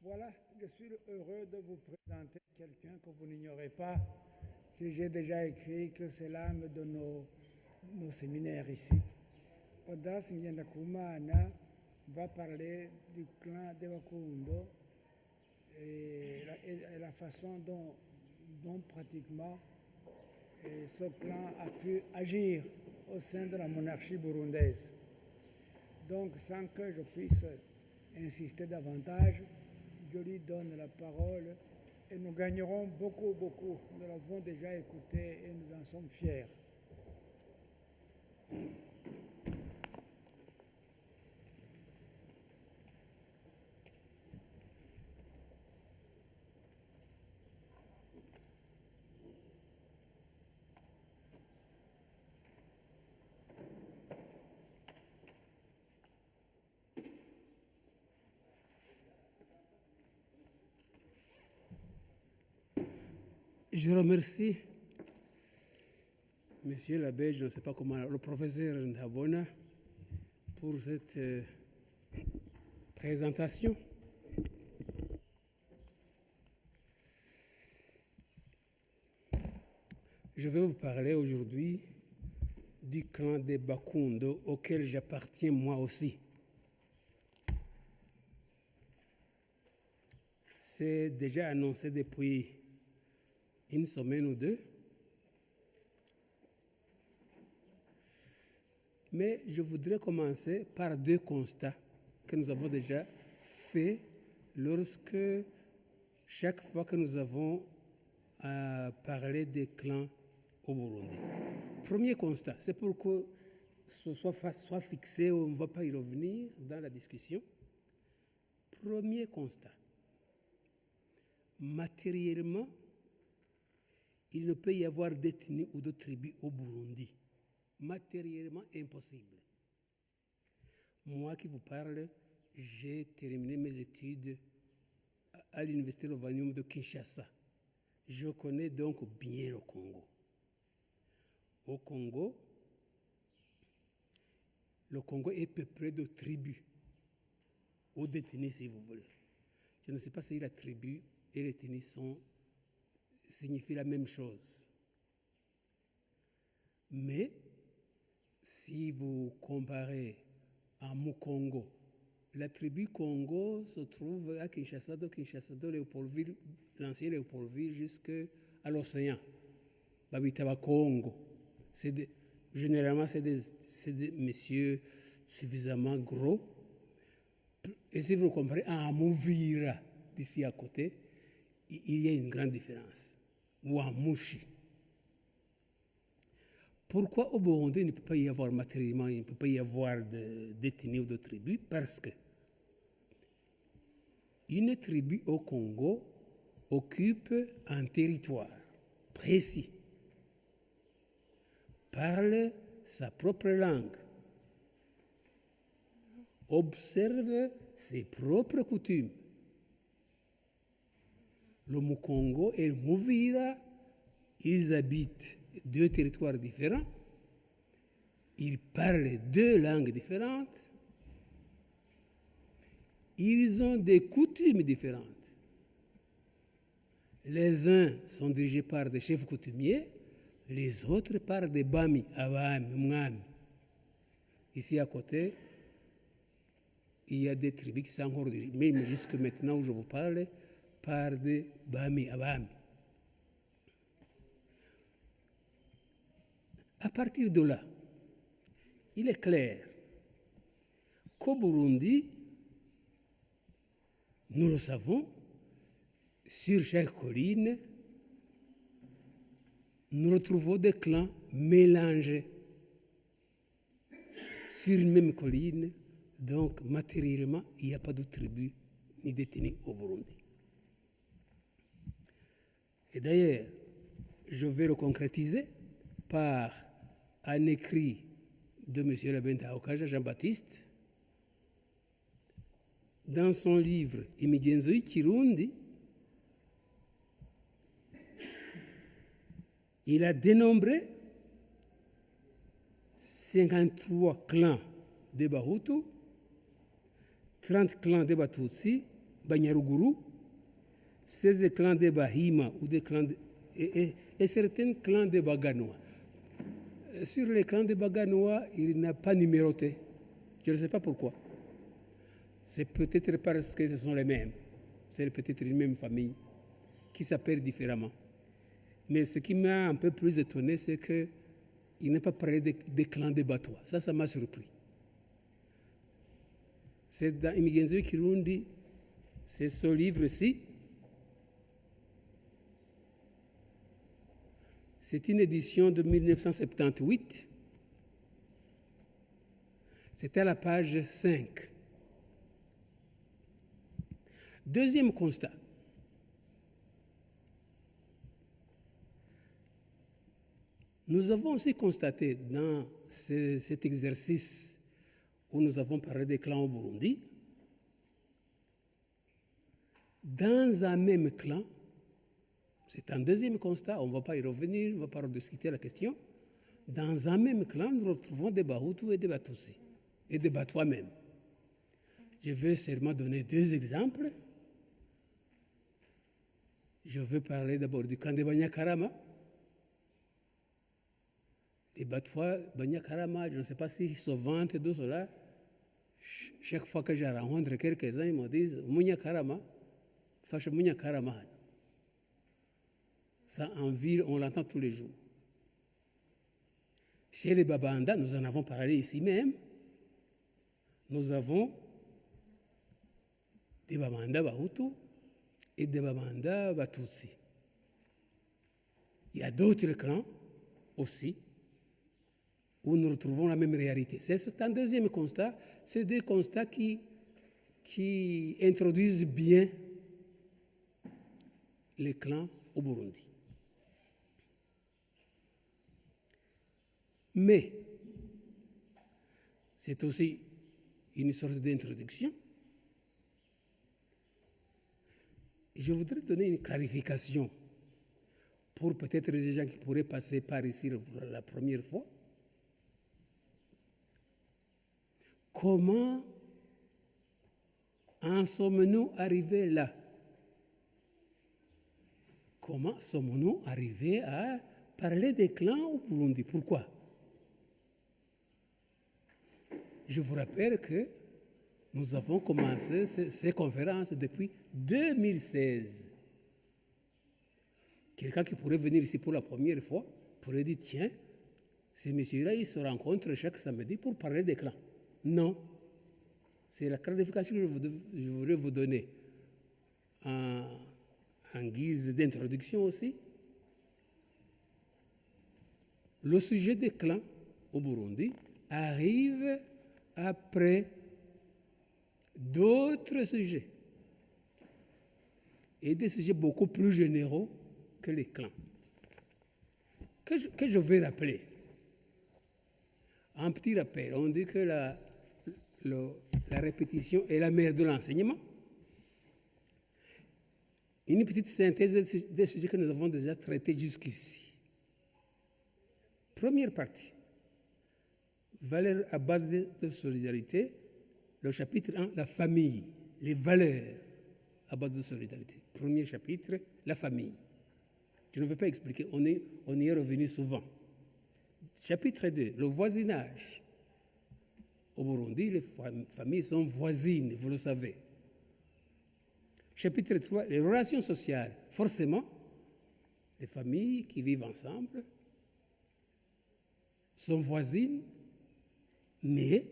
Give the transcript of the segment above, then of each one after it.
Voilà, je suis heureux de vous présenter quelqu'un que vous n'ignorez pas, que j'ai déjà écrit, que c'est l'âme de nos séminaires ici. Audace Ngendakumana va parler du clan de Bakundo et la façon dont pratiquement ce clan a pu agir au sein de la monarchie burundaise. Donc, sans que je puisse insister davantage, je lui donne la parole et nous gagnerons beaucoup, beaucoup. Nous l'avons déjà écouté et nous en sommes fiers. Je remercie Monsieur l'abbé, je ne sais pas comment, le professeur Ndabona, pour cette présentation. Je vais vous parler aujourd'hui du clan des Bakundo auquel j'appartiens moi aussi. C'est déjà annoncé depuis une semaine ou deux. Mais je voudrais commencer par deux constats que nous avons déjà faits lorsque, chaque fois que nous avons parlé des clans au Burundi. Premier constat, c'est pour que ce soit fixé, on ne va pas y revenir dans la discussion. Premier constat, matériellement, il ne peut y avoir d'ethnie ou de tribu au Burundi. Matériellement impossible. Moi qui vous parle, j'ai terminé mes études à l'université Lovanium de Kinshasa. Je connais donc bien le Congo. Au Congo, le Congo est peuplé de tribus, ou d'ethnies si vous voulez. Je ne sais pas si la tribu et l'ethnie signifient la même chose. Mais si vous comparez à Mukongo, la tribu Congo se trouve à Kinshasa, de Léopoldville, l'ancien Léopoldville, jusqu'à l'océan. Babitaba Congo. Généralement, c'est des messieurs suffisamment gros. Et si vous comparez à Amouvira, d'ici à côté, il y a une grande différence. Ou à Mouchi. Pourquoi au Burundi il ne peut pas y avoir matériellement, il ne peut pas y avoir d'ethnie ou de tribu? Parce que une tribu au Congo occupe un territoire précis, parle sa propre langue, observe ses propres coutumes. Le Mukongo et le Muvira, ils habitent deux territoires différents, ils parlent deux langues différentes, ils ont des coutumes différentes. Les uns sont dirigés par des chefs coutumiers, les autres par des bami, abami, mwami. Ici à côté, il y a des tribus qui sont encore dirigées, même jusque maintenant où je vous parle, par des bami, abami. À partir de là, il est clair qu'au Burundi, nous le savons, sur chaque colline, nous retrouvons des clans mélangés. Sur une même colline, donc matériellement, il n'y a pas de tribu ni d'ethnie au Burundi. Et d'ailleurs, je vais le concrétiser par un écrit de M. Labenta Okaja, Jean-Baptiste, dans son livre Imigenzo Kirundi, il a dénombré 53 clans de Bahutu, 30 clans de Batutsi, Banyaruguru, 16 clans de Bahima ou des clans et certains clans de Baganois. Sur les clans de Baganois, il n'a pas numéroté. Je ne sais pas pourquoi. C'est peut-être parce que ce sont les mêmes. C'est peut-être une même famille qui s'appelle différemment. Mais ce qui m'a un peu plus étonné, c'est qu'il n'a pas parlé des clans de Batois. Ça m'a surpris. C'est dans Imigenzo Kirundi, c'est ce livre-ci. C'est une édition de 1978. C'est à la page 5. Deuxième constat. Nous avons aussi constaté dans cet exercice où nous avons parlé des clans au Burundi, dans un même clan, c'est un deuxième constat, on ne va pas y revenir, on ne va pas rediscuter la question, dans un même clan, nous retrouvons des Bahutus et des Batutsi, et des Batois même. Je vais seulement donner deux exemples. Je veux parler d'abord du camp de Banyakarama. Les Batois, Banyakarama, je ne sais pas s'ils se vantent de cela. Chaque fois que je rencontre quelques-uns, ils me disent Munyakarama, fâche Munyakarama. Ça, en ville, on l'entend tous les jours. Chez les Babanda, nous en avons parlé ici même. Nous avons des Babanda Bahutu et des Babanda Batutsi. Il y a d'autres clans aussi où nous retrouvons la même réalité. C'est un deuxième constat. C'est des constats qui introduisent bien les clans au Burundi. Mais c'est aussi une sorte d'introduction. Je voudrais donner une clarification pour peut-être les gens qui pourraient passer par ici pour la première fois. Comment en sommes-nous arrivés là? Comment sommes-nous arrivés à parler des clans au Burundi? Pourquoi? Je vous rappelle que nous avons commencé ces conférences depuis 2016. Quelqu'un qui pourrait venir ici pour la première fois pourrait dire, tiens, ces messieurs-là, ils se rencontrent chaque samedi pour parler des clans. Non. C'est la clarification que je voudrais vous donner en guise d'introduction aussi. Le sujet des clans au Burundi arrive après d'autres sujets et des sujets beaucoup plus généraux que les clans, que je vais rappeler. Un petit rappel, on dit que la répétition est la mère de l'enseignement. Une petite synthèse des sujets que nous avons déjà traités jusqu'ici. Première partie, valeurs à base de solidarité, le chapitre 1, la famille, les valeurs à base de solidarité. Premier chapitre, la famille. Je ne vais pas expliquer, on y est revenu souvent. Chapitre 2, le voisinage. Au Burundi, les familles sont voisines, vous le savez. Chapitre 3, les relations sociales. Forcément, les familles qui vivent ensemble sont voisines, mais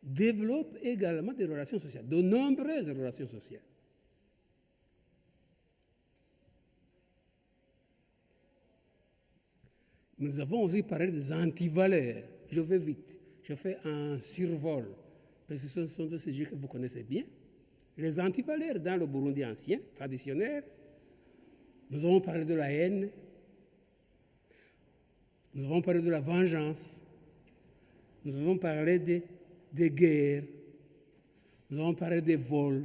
développent également des relations sociales, de nombreuses relations sociales. Nous avons aussi parlé des antivaleurs. Je vais vite. Je fais un survol, parce que ce sont des sujets que vous connaissez bien. Les antivaleurs dans le Burundi ancien, traditionnel, nous avons parlé de la haine, nous avons parlé de la vengeance, nous avons parlé des guerres, nous avons parlé des vols.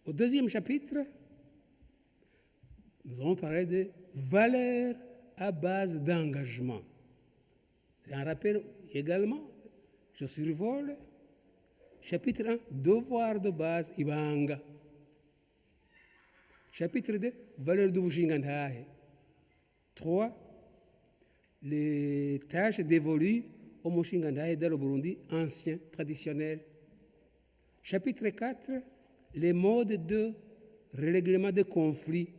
Au deuxième chapitre, nous avons parlé des valeurs à base d'engagement. Un rappel également, je survole. Chapitre 1, devoir de base, ibanga. Chapitre 2, valeur du Bushingantahe. 3, les tâches dévolues au Mushingantahe dans le Burundi ancien, traditionnel. Chapitre 4, les modes de règlement des conflits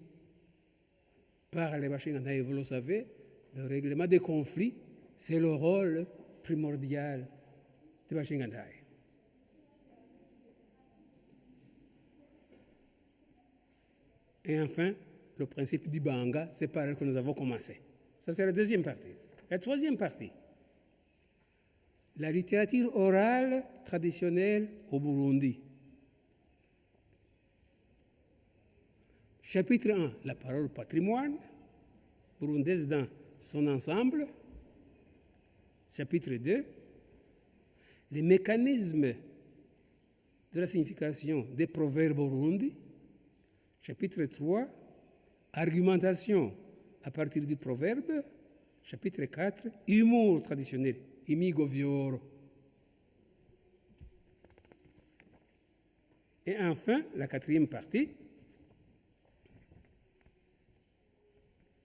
par les Bushingantahe. Vous le savez, le règlement des conflits, c'est le rôle primordial des Bushingantahe. Et enfin, le principe du Banga, c'est par là que nous avons commencé. Ça, c'est la deuxième partie. La troisième partie, la littérature orale traditionnelle au Burundi. Chapitre 1, la parole patrimoine, burundaise dans son ensemble. Chapitre 2, les mécanismes de la signification des proverbes au Burundi. Chapitre 3, argumentation à partir du proverbe. Chapitre 4, humour traditionnel, imigo vioro. Et enfin, la quatrième partie,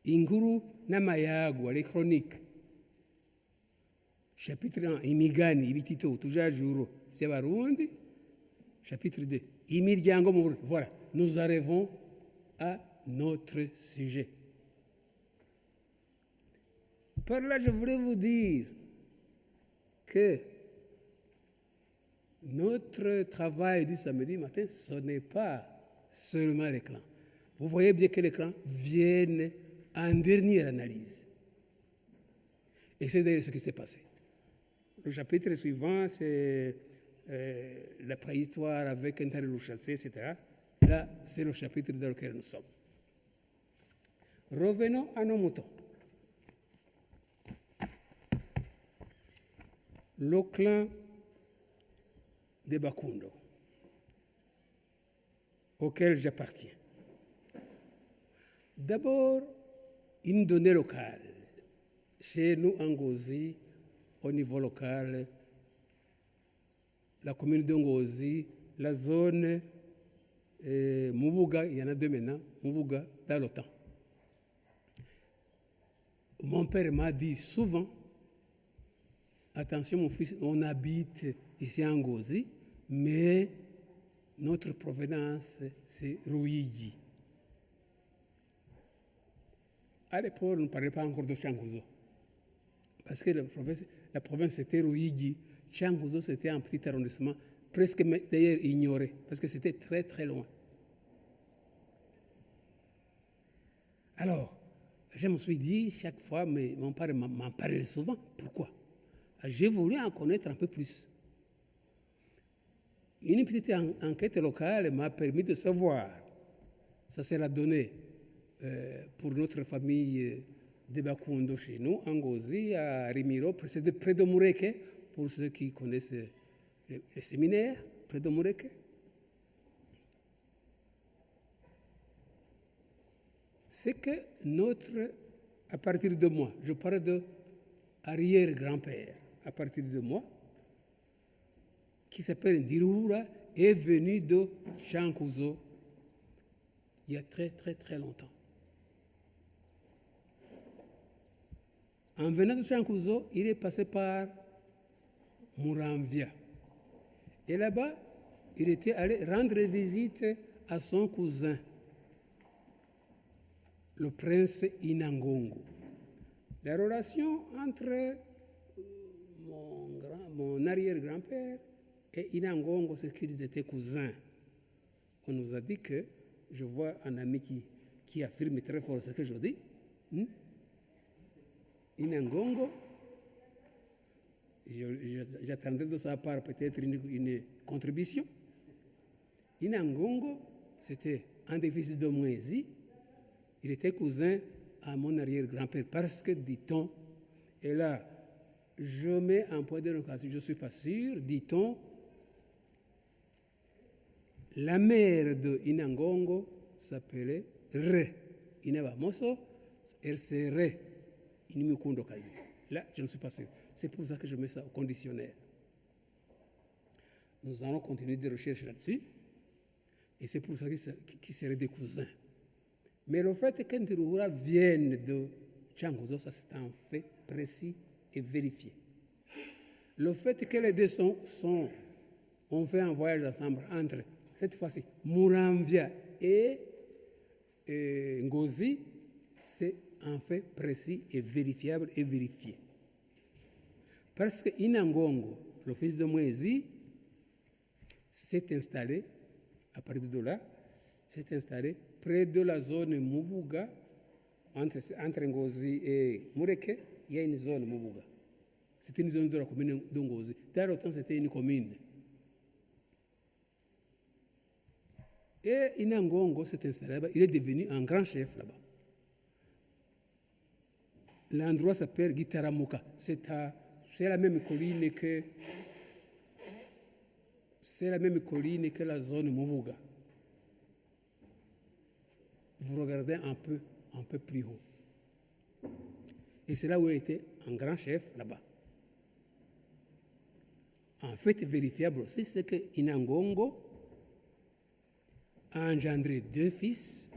Inguru Namayagwa, les chroniques. Chapitre 1, Imigani, Ibitito, toujours jour, c'est Barundi. Chapitre 2, Imiryango Mubur. Voilà, nous arrivons à notre sujet. Par là, je voulais vous dire que notre travail du samedi matin, ce n'est pas seulement les clans. Vous voyez bien que les clans viennent en dernière analyse. Et c'est d'ailleurs ce qui s'est passé. Le chapitre suivant, c'est la préhistoire avec Ntarelouchassé, etc. Là, c'est le chapitre dans lequel nous sommes. Revenons à nos moutons. Le clan de Bakundo, auquel j'appartiens. D'abord, une donnée locale. Chez nous, en Ngozi, au niveau local, la commune de Ngozi, la zone Mubuga, il y en a deux maintenant, Mubuga, dans le temps. Mon père m'a dit souvent, attention mon fils, on habite ici en Ngozi, mais notre provenance, c'est Ruigi. À l'époque, on ne parlait pas encore de Changuzo. Parce que la province c'était Ruigi. Changuzo, c'était un petit arrondissement, presque d'ailleurs ignoré, parce que c'était très très loin. Alors, je me suis dit chaque fois, mais mon père m'en parlait souvent. Pourquoi? J'ai voulu en connaître un peu plus. Une petite enquête locale m'a permis de savoir. Ça, c'est la donnée pour notre famille de Bakundo chez nous, en Ngozi, à Rimiro, près de Mureke, pour ceux qui connaissent les séminaires, près de Mureke. C'est que à partir de moi, je parle de arrière-grand-père, à partir de moi, qui s'appelle Ndirura, est venu de Changuzo il y a très très très longtemps. En venant de Changuzo, il est passé par Muramvia. Et là-bas, il était allé rendre visite à son cousin, le prince Inangongo. La relation entre mon arrière-grand-père et Inangongo, c'est qu'ils étaient cousins. On nous a dit que, je vois un ami qui affirme très fort ce que je dis, Inangongo, j'attendais de sa part peut-être une contribution. Inangongo, c'était un des fils de Moïse. Il était cousin à mon arrière-grand-père parce que, dit-on, et là, je mets un point de location, je ne suis pas sûr, dit-on, la mère de Inangongo s'appelait Re. Inaba Moso, elle c'est Re. Inimikundo Kazi. Là, je ne suis pas sûr. C'est pour ça que je mets ça au conditionnel. Nous allons continuer des recherches là-dessus. Et c'est pour ça qu'ils seraient des cousins. Mais le fait que Ntiruhura vienne de Changuzo, ça c'est un fait précis et vérifié. Le fait que les deux ont fait un voyage ensemble entre, cette fois-ci, Muramvya et Ngozi, c'est un fait précis et vérifiable et vérifié. Parce que Inangongo, le fils de Mwezi, s'est installé, à partir de là, s'est installé près de la zone Mubuga, entre Ngozi et Mureke, il y a une zone Mubuga. C'était une zone de la commune de Ngozi. Dans le temps, c'était une commune. Et Inangongo s'est installé là-bas. Il est devenu un grand chef là-bas. L'endroit s'appelle Gitaramuka. C'est la même colline que la zone Mubuga. Vous regardez un peu plus haut. Et c'est là où il était un grand chef là-bas. En fait, vérifiable aussi, c'est que Inangongo a engendré deux fils,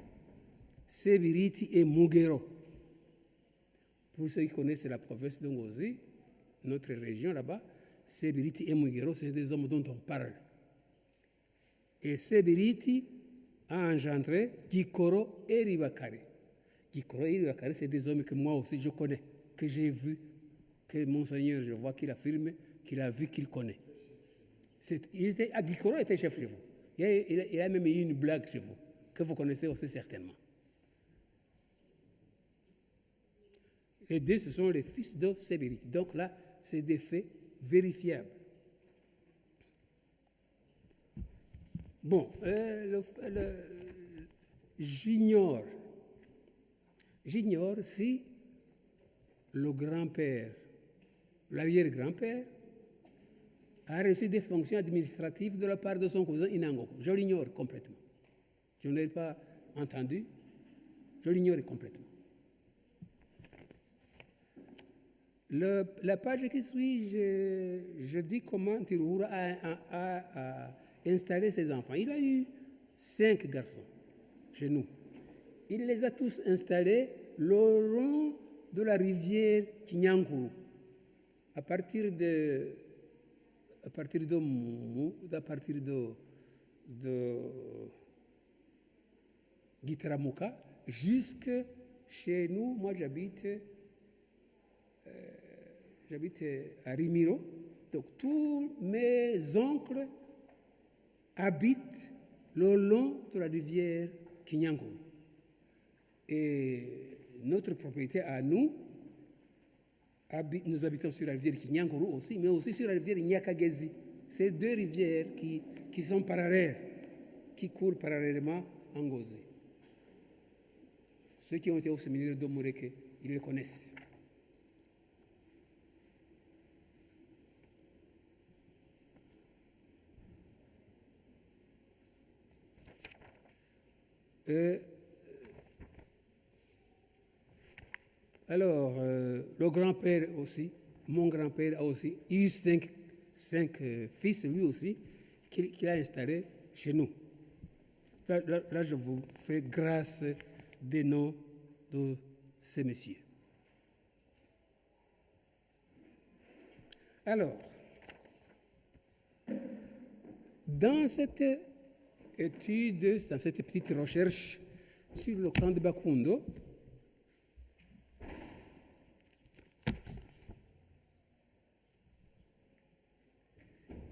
Sebiriti et Mugero. Pour ceux qui connaissent la province de Ngozi, notre région là-bas, Sebiriti et Mugero, c'est des hommes dont on parle. Et Sebiriti a engendré Gikoro et Ribakare. Gikoro et Ribakare, c'est des hommes que moi aussi je connais, que j'ai vus, que Monseigneur, je vois qu'il affirme, qu'il a vu, qu'il connaît. Gikoro était chef chez vous. Il a même eu une blague chez vous, que vous connaissez aussi certainement. Les deux, ce sont les fils de Sebiriti. Donc là, c'est des faits vérifiables. Bon, j'ignore si le grand-père, l'arrière-grand-père, a reçu des fonctions administratives de la part de son cousin Inangongo. Je l'ignore complètement. Je ne l'ai pas entendu. Je l'ignore complètement. La page qui suit, je dis comment Ntiruhura a installé ses enfants. Il a eu 5 garçons chez nous. Il les a tous installés le long de la rivière Kinyankuru. À partir de Gitaramuka jusque chez nous. Moi, j'habite à Rimiro. Donc, tous mes oncles habitent le long de la rivière Kinyankuru. Et notre propriété à nous, nous habitons sur la rivière Kinyankuru aussi, mais aussi sur la rivière Nyakagezi. C'est deux rivières qui sont parallèles, qui courent parallèlement en Ngozi. Ceux qui ont été au séminaire de Mureke, ils le connaissent. Alors, le grand-père aussi, mon grand-père a aussi eu cinq fils, lui aussi, qu'il a installé chez nous. Là, je vous fais grâce des noms de ces messieurs. Alors, dans cette étude, dans cette petite recherche sur le camp de Bakundo,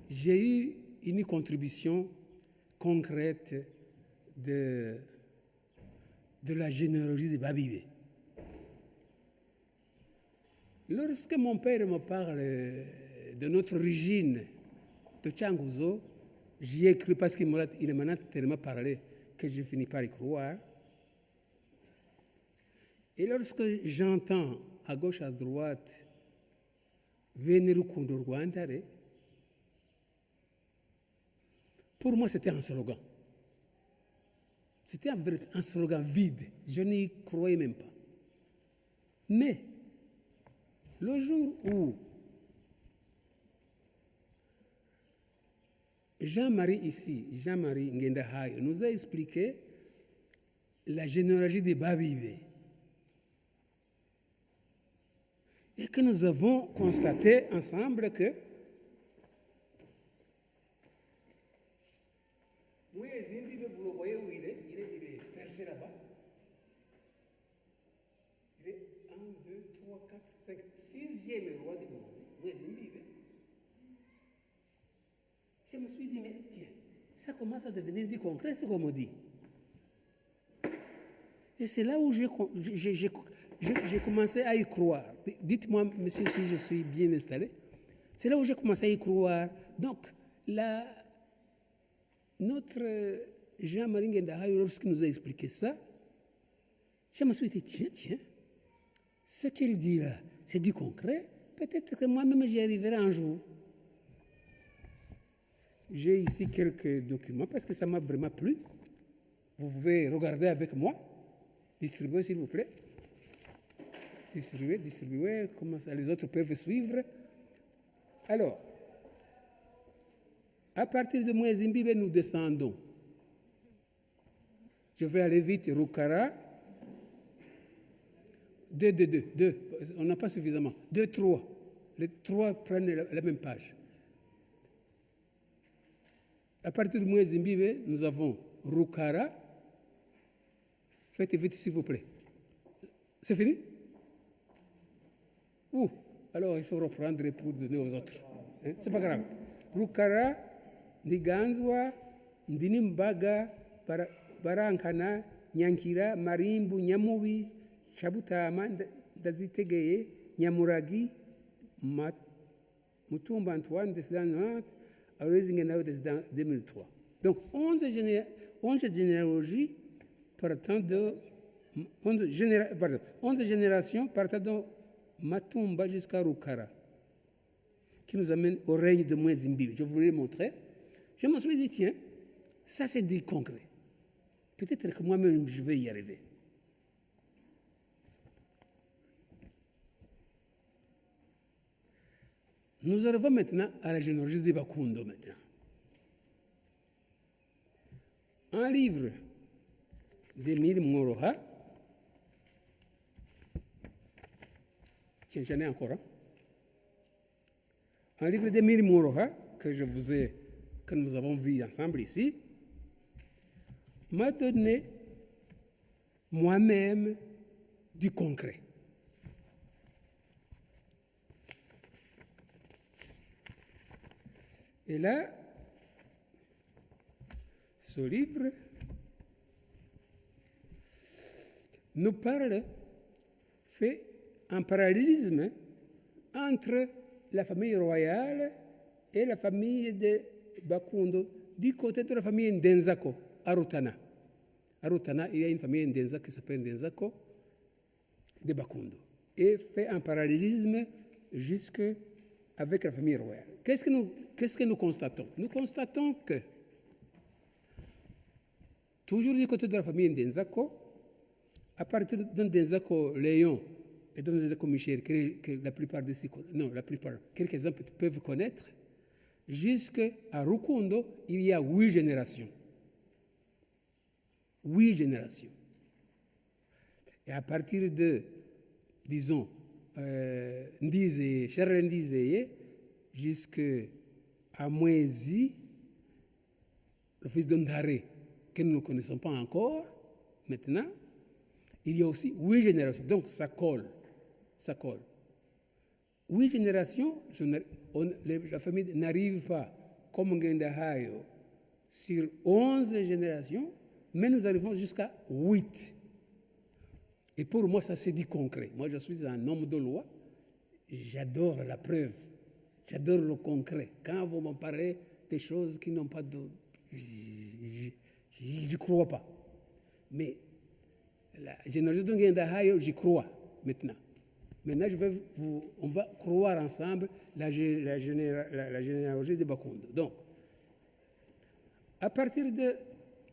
j'ai eu une contribution concrète de la généalogie de Babibé. Lorsque mon père me parle de notre origine de Changuzo, j'y ai cru parce qu'il m'en a tellement parlé que je finis par y croire. Et lorsque j'entends à gauche, à droite, Venerukundo Rwandare, pour moi, c'était un slogan. C'était un slogan vide. Je n'y croyais même pas. Mais le jour où Jean-Marie ici, Jean-Marie Ngendahayo, nous a expliqué la généalogie des Babibé. Et que nous avons constaté ensemble que oui, Zimbabwe, vous le voyez où il est percé là-bas. Il est 1, 2, 3, 4, 5, 6e roi du monde. Oui, Zimbabwe. Je me suis dit, mais tiens, ça commence à devenir du concret, c'est comme on dit. Et c'est là où j'ai commencé à y croire. Dites-moi, monsieur, si je suis bien installé. C'est là où j'ai commencé à y croire. Donc, notre Jean-Marie Ngendahayo, lorsqu'il nous a expliqué ça, je me suis dit, tiens, ce qu'il dit là, c'est du concret. Peut-être que moi-même, j'y arriverai un jour. J'ai ici quelques documents parce que ça m'a vraiment plu. Vous pouvez regarder avec moi. Distribuez, s'il vous plaît. Distribuez, comment ça, les autres peuvent suivre. Alors, à partir de Mouezimbibe, nous descendons. Je vais aller vite. Rukara. 2. On n'a pas suffisamment. 2, 3. Les 3 prennent la même page. À partir de Mouezimbibe, nous avons Rukara. Faites vite, s'il vous plaît. C'est fini? Alors il faut reprendre pour donner aux autres. Hein? C'est pas grave. Rukara, Ndiganzwa, Ndinimbaga, Barankana, Nyankira, Marimbu, Nyamubi, Chabutama, Ndazitegeye, Nyamuragi, Mutumba Antoine, décédé 90, Aloysingenau, décédé 2003. Donc 11 généalogies partant de 11 générations partant de Matumba jusqu'à Rukara, qui nous amène au règne de Mouezimbibe. Je voulais montrer. Je me suis dit, tiens, ça c'est du concret. Peut-être que moi-même je vais y arriver. Nous arrivons maintenant à la généalogie de Bakundo maintenant. Un livre d'Émile Moroha. Tiens, j'en ai encore un. Un livre d'Émile Moroha que nous avons vu ensemble ici, m'a donné moi-même du concret. Et là, ce livre nous fait un parallélisme entre la famille royale et la famille de Bakundo du côté de la famille Ndenzako, à Rutana. À Rutana, il y a une famille Ndenza qui s'appelle Ndenzako de Bakundo. Et fait un parallélisme avec la famille royale. Qu'est-ce que nous constatons? Nous constatons que, toujours du côté de la famille Ndenzako, à partir d'un Ndenzako Léon et d'un Ndenzako Michel, que la plupart quelques-uns peuvent connaître, jusqu'à Rukundo, il y a 8 générations. 8 générations. Et à partir de, disons, Charles Ndizeye, jusqu'à Mouezi, le fils d'Ondare, que nous ne connaissons pas encore, maintenant, il y a aussi 8 générations. Donc, ça colle. 8 générations, la famille n'arrive pas, comme Ngendahayo, sur 11 générations, mais nous arrivons jusqu'à 8. Et pour moi, ça c'est du concret. Moi, je suis un homme de loi. J'adore la preuve. J'adore le concret. Quand vous me parlez des choses qui n'ont pas de... Je ne crois pas. Mais la généalogie de Ngendahayo, j'y crois maintenant. Maintenant, on va croire ensemble la généalogie de Bakundo. Donc, à partir de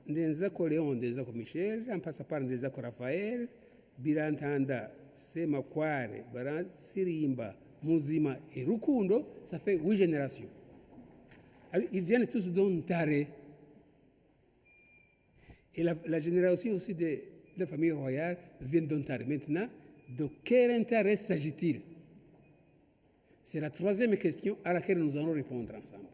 Ndenzako Léon, Ndenzako Michel, en passant par Ndenzako Raphaël, Birantanda, Semakware, Baran Sirimba, Muzima et Rukundo, ça fait 8 générations. Ils viennent tous d'Ontario. Et la génération aussi de la famille royale vient d'Ontario. Maintenant, de quel intérêt s'agit-il? C'est la troisième question à laquelle nous allons répondre ensemble.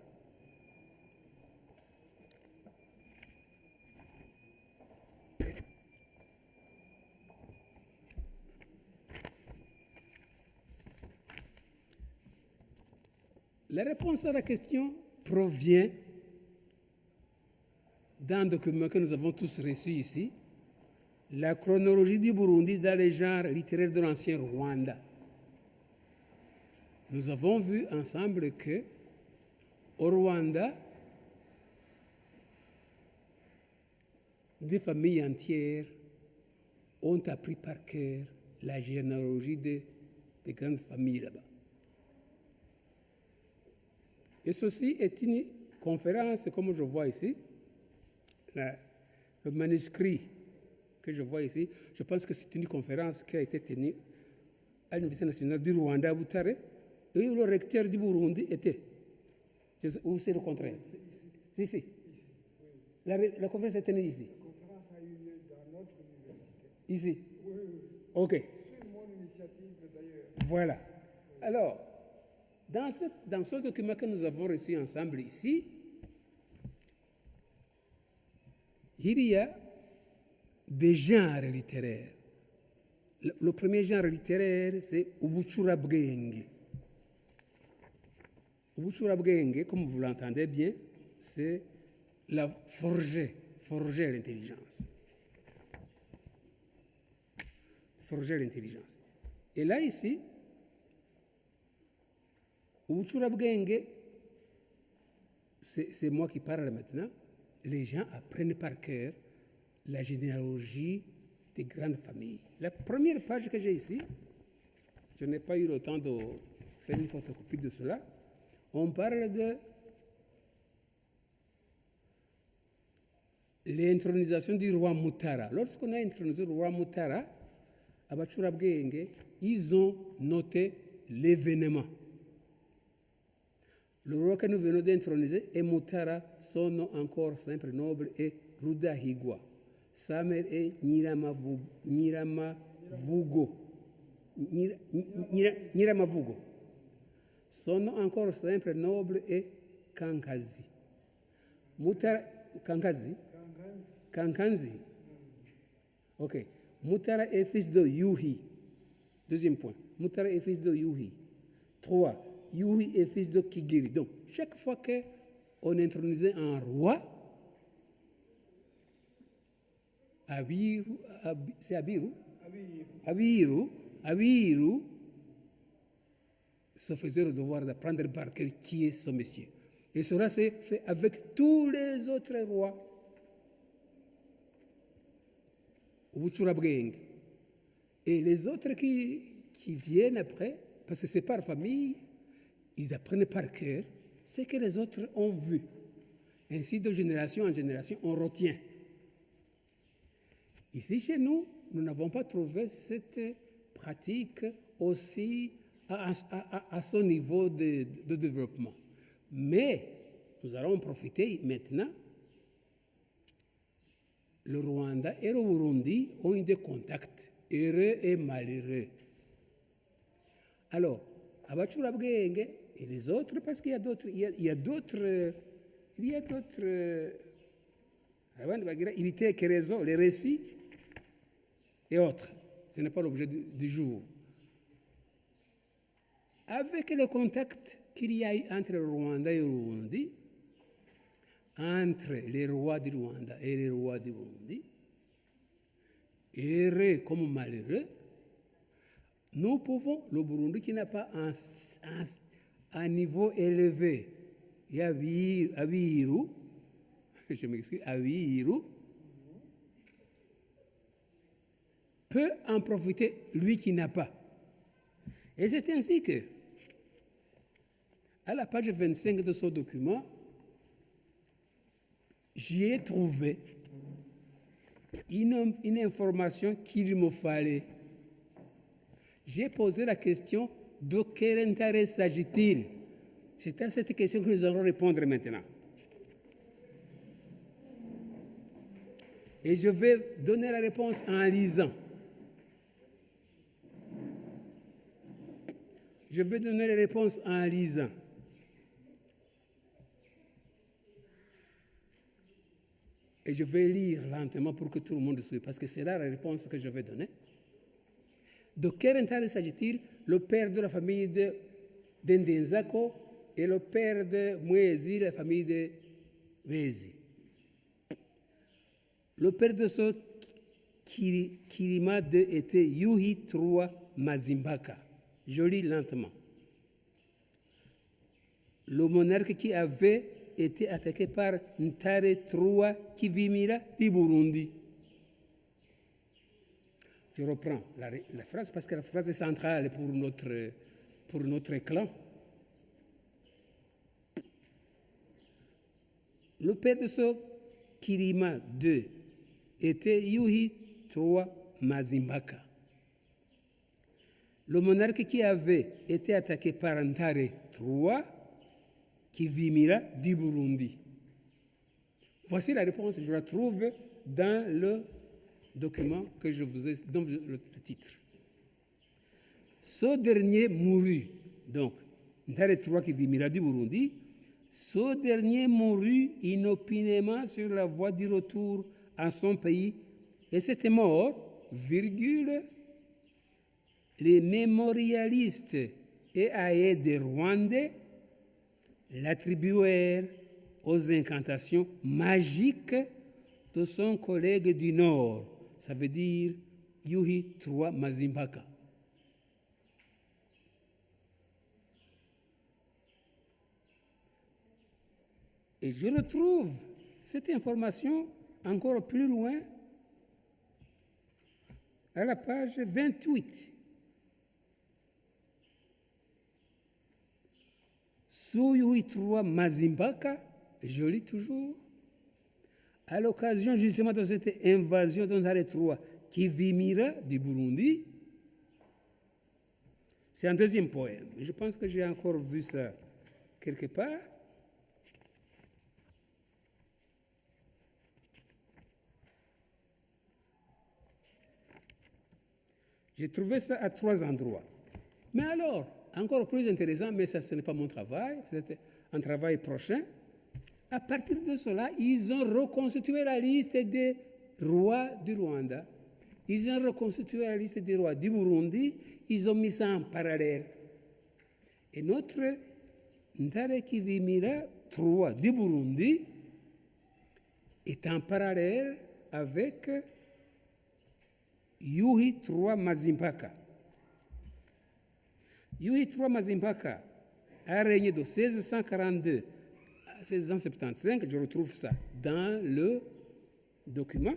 La réponse à la question provient d'un document que nous avons tous reçu ici, la chronologie du Burundi dans les genres littéraires de l'ancien Rwanda. Nous avons vu ensemble que au Rwanda, des familles entières ont appris par cœur la généalogie des grandes familles là-bas. Et ceci est une conférence, comme je vois ici, le manuscrit que je vois ici, je pense que c'est une conférence qui a été tenue à l'Université nationale du Rwanda à Butare, et où le recteur du Burundi était. Ou c'est le contraire? Ici. La conférence est tenue ici. La conférence a eu lieu dans notre université. Ici. Oui, oui. OK. C'est mon initiative d'ailleurs. Voilà. Alors, dans ce document que nous avons reçu ensemble ici, il y a des genres littéraires. Le premier genre littéraire, c'est Ubucurabwenge. Ubucurabwenge, comme vous l'entendez bien, c'est la forger l'intelligence. Forger l'intelligence. Et là, ici, Ubucurabwenge, c'est moi qui parle maintenant, les gens apprennent par cœur la généalogie des grandes familles. La première page que j'ai ici, je n'ai pas eu le temps de faire une photocopie de cela, on parle de l'intronisation du roi Mutara. Lorsqu'on a intronisé le roi Mutara, à Bacurabwenge, ils ont noté l'événement. Le roi que nous venons d'introniser est Mutara, son nom encore simple, noble est Rudahigwa. Sa mère est Nyiramavugo. Son nom encore simple, noble est Kankazi. Mutara, Kankanzi. Ok. Mutara est fils de Yuhi. Deuxième point. Mutara est fils de Yuhi. 3. Yuhi est fils de Kigiri. Donc, chaque fois qu'on intronisait un roi, c'est Abiru se faisait le devoir d'apprendre par cœur qui est ce monsieur. Et cela s'est fait avec tous les autres rois. Et les autres qui viennent après, parce que c'est par famille, ils apprennent par cœur ce que les autres ont vu. Ainsi, de génération en génération, on retient. Ici, chez nous, nous n'avons pas trouvé cette pratique aussi à ce niveau de développement. Mais nous allons en profiter maintenant. Le Rwanda et le Burundi ont eu des contacts heureux et malheureux. Alors, à Bacurabwenge et les autres, parce qu'il y a d'autres, il y a d'autres, les récits et autres. Ce n'est pas l'objet du jour. Avec le contact qu'il y a eu entre le Rwanda et le Burundi, entre les rois du Rwanda et les rois du Burundi, heureux comme malheureux, nous pouvons, le Burundi qui n'a pas un niveau élevé, Abiru, je m'excuse, Abiru, peut en profiter, lui qui n'a pas. Et c'est ainsi que, à la page 25 de ce document, j'y ai trouvé une information qu'il me fallait. J'ai posé la question de quel intérêt s'agit-il C'est à cette question que nous allons répondre maintenant. Et je vais donner la réponse en lisant. Je vais donner les réponses en lisant. Et je vais lire lentement pour que tout le monde suive, parce que c'est là la réponse que je vais donner. De quel Ntare s'agit-il? Le père de la famille d'Ndenzako et le père de Mwezi, la famille de Wezi. Le père de ce Kirima II était Yuhi III Mazimpaka. Je lis lentement. Le monarque qui avait été attaqué par Ntare III Kivimira du Burundi. Je reprends la phrase parce que la phrase est centrale pour notre clan. Le père de ce Kirima II était Yuhi III Mazimpaka. Le monarque qui avait été attaqué par Ntare III Kivimira du Burundi. Voici la réponse, je la trouve dans le document que je vous ai donné le titre. Ce dernier mourut, donc Ntare III Kivimira du Burundi, ce dernier mourut inopinément sur la voie du retour à son pays et c'était mort, virgule, les mémorialistes et aïeux des Rwandais l'attribuèrent aux incantations magiques de son collègue du Nord, ça veut dire Yuhi III Mazimpaka. Et je retrouve cette information encore plus loin, à la page 28. Sous Yuhi III Mazimpaka, je lis toujours, à l'occasion justement de cette invasion de Ntare III Kivimira du Burundi, c'est un deuxième poème. Je pense que j'ai encore vu ça quelque part. J'ai trouvé ça à 3 endroits. Mais alors, encore plus intéressant, mais ça ce n'est pas mon travail, c'est un travail prochain. À partir de cela, ils ont reconstitué la liste des rois du Rwanda. Ils ont reconstitué la liste des rois du Burundi. Ils ont mis ça en parallèle. Et notre Ntare Kivimira III du Burundi est en parallèle avec Yuhi III Mazimpaka. Yuhi III Mazimpaka a régné de 1642 à 1675, je retrouve ça dans le document.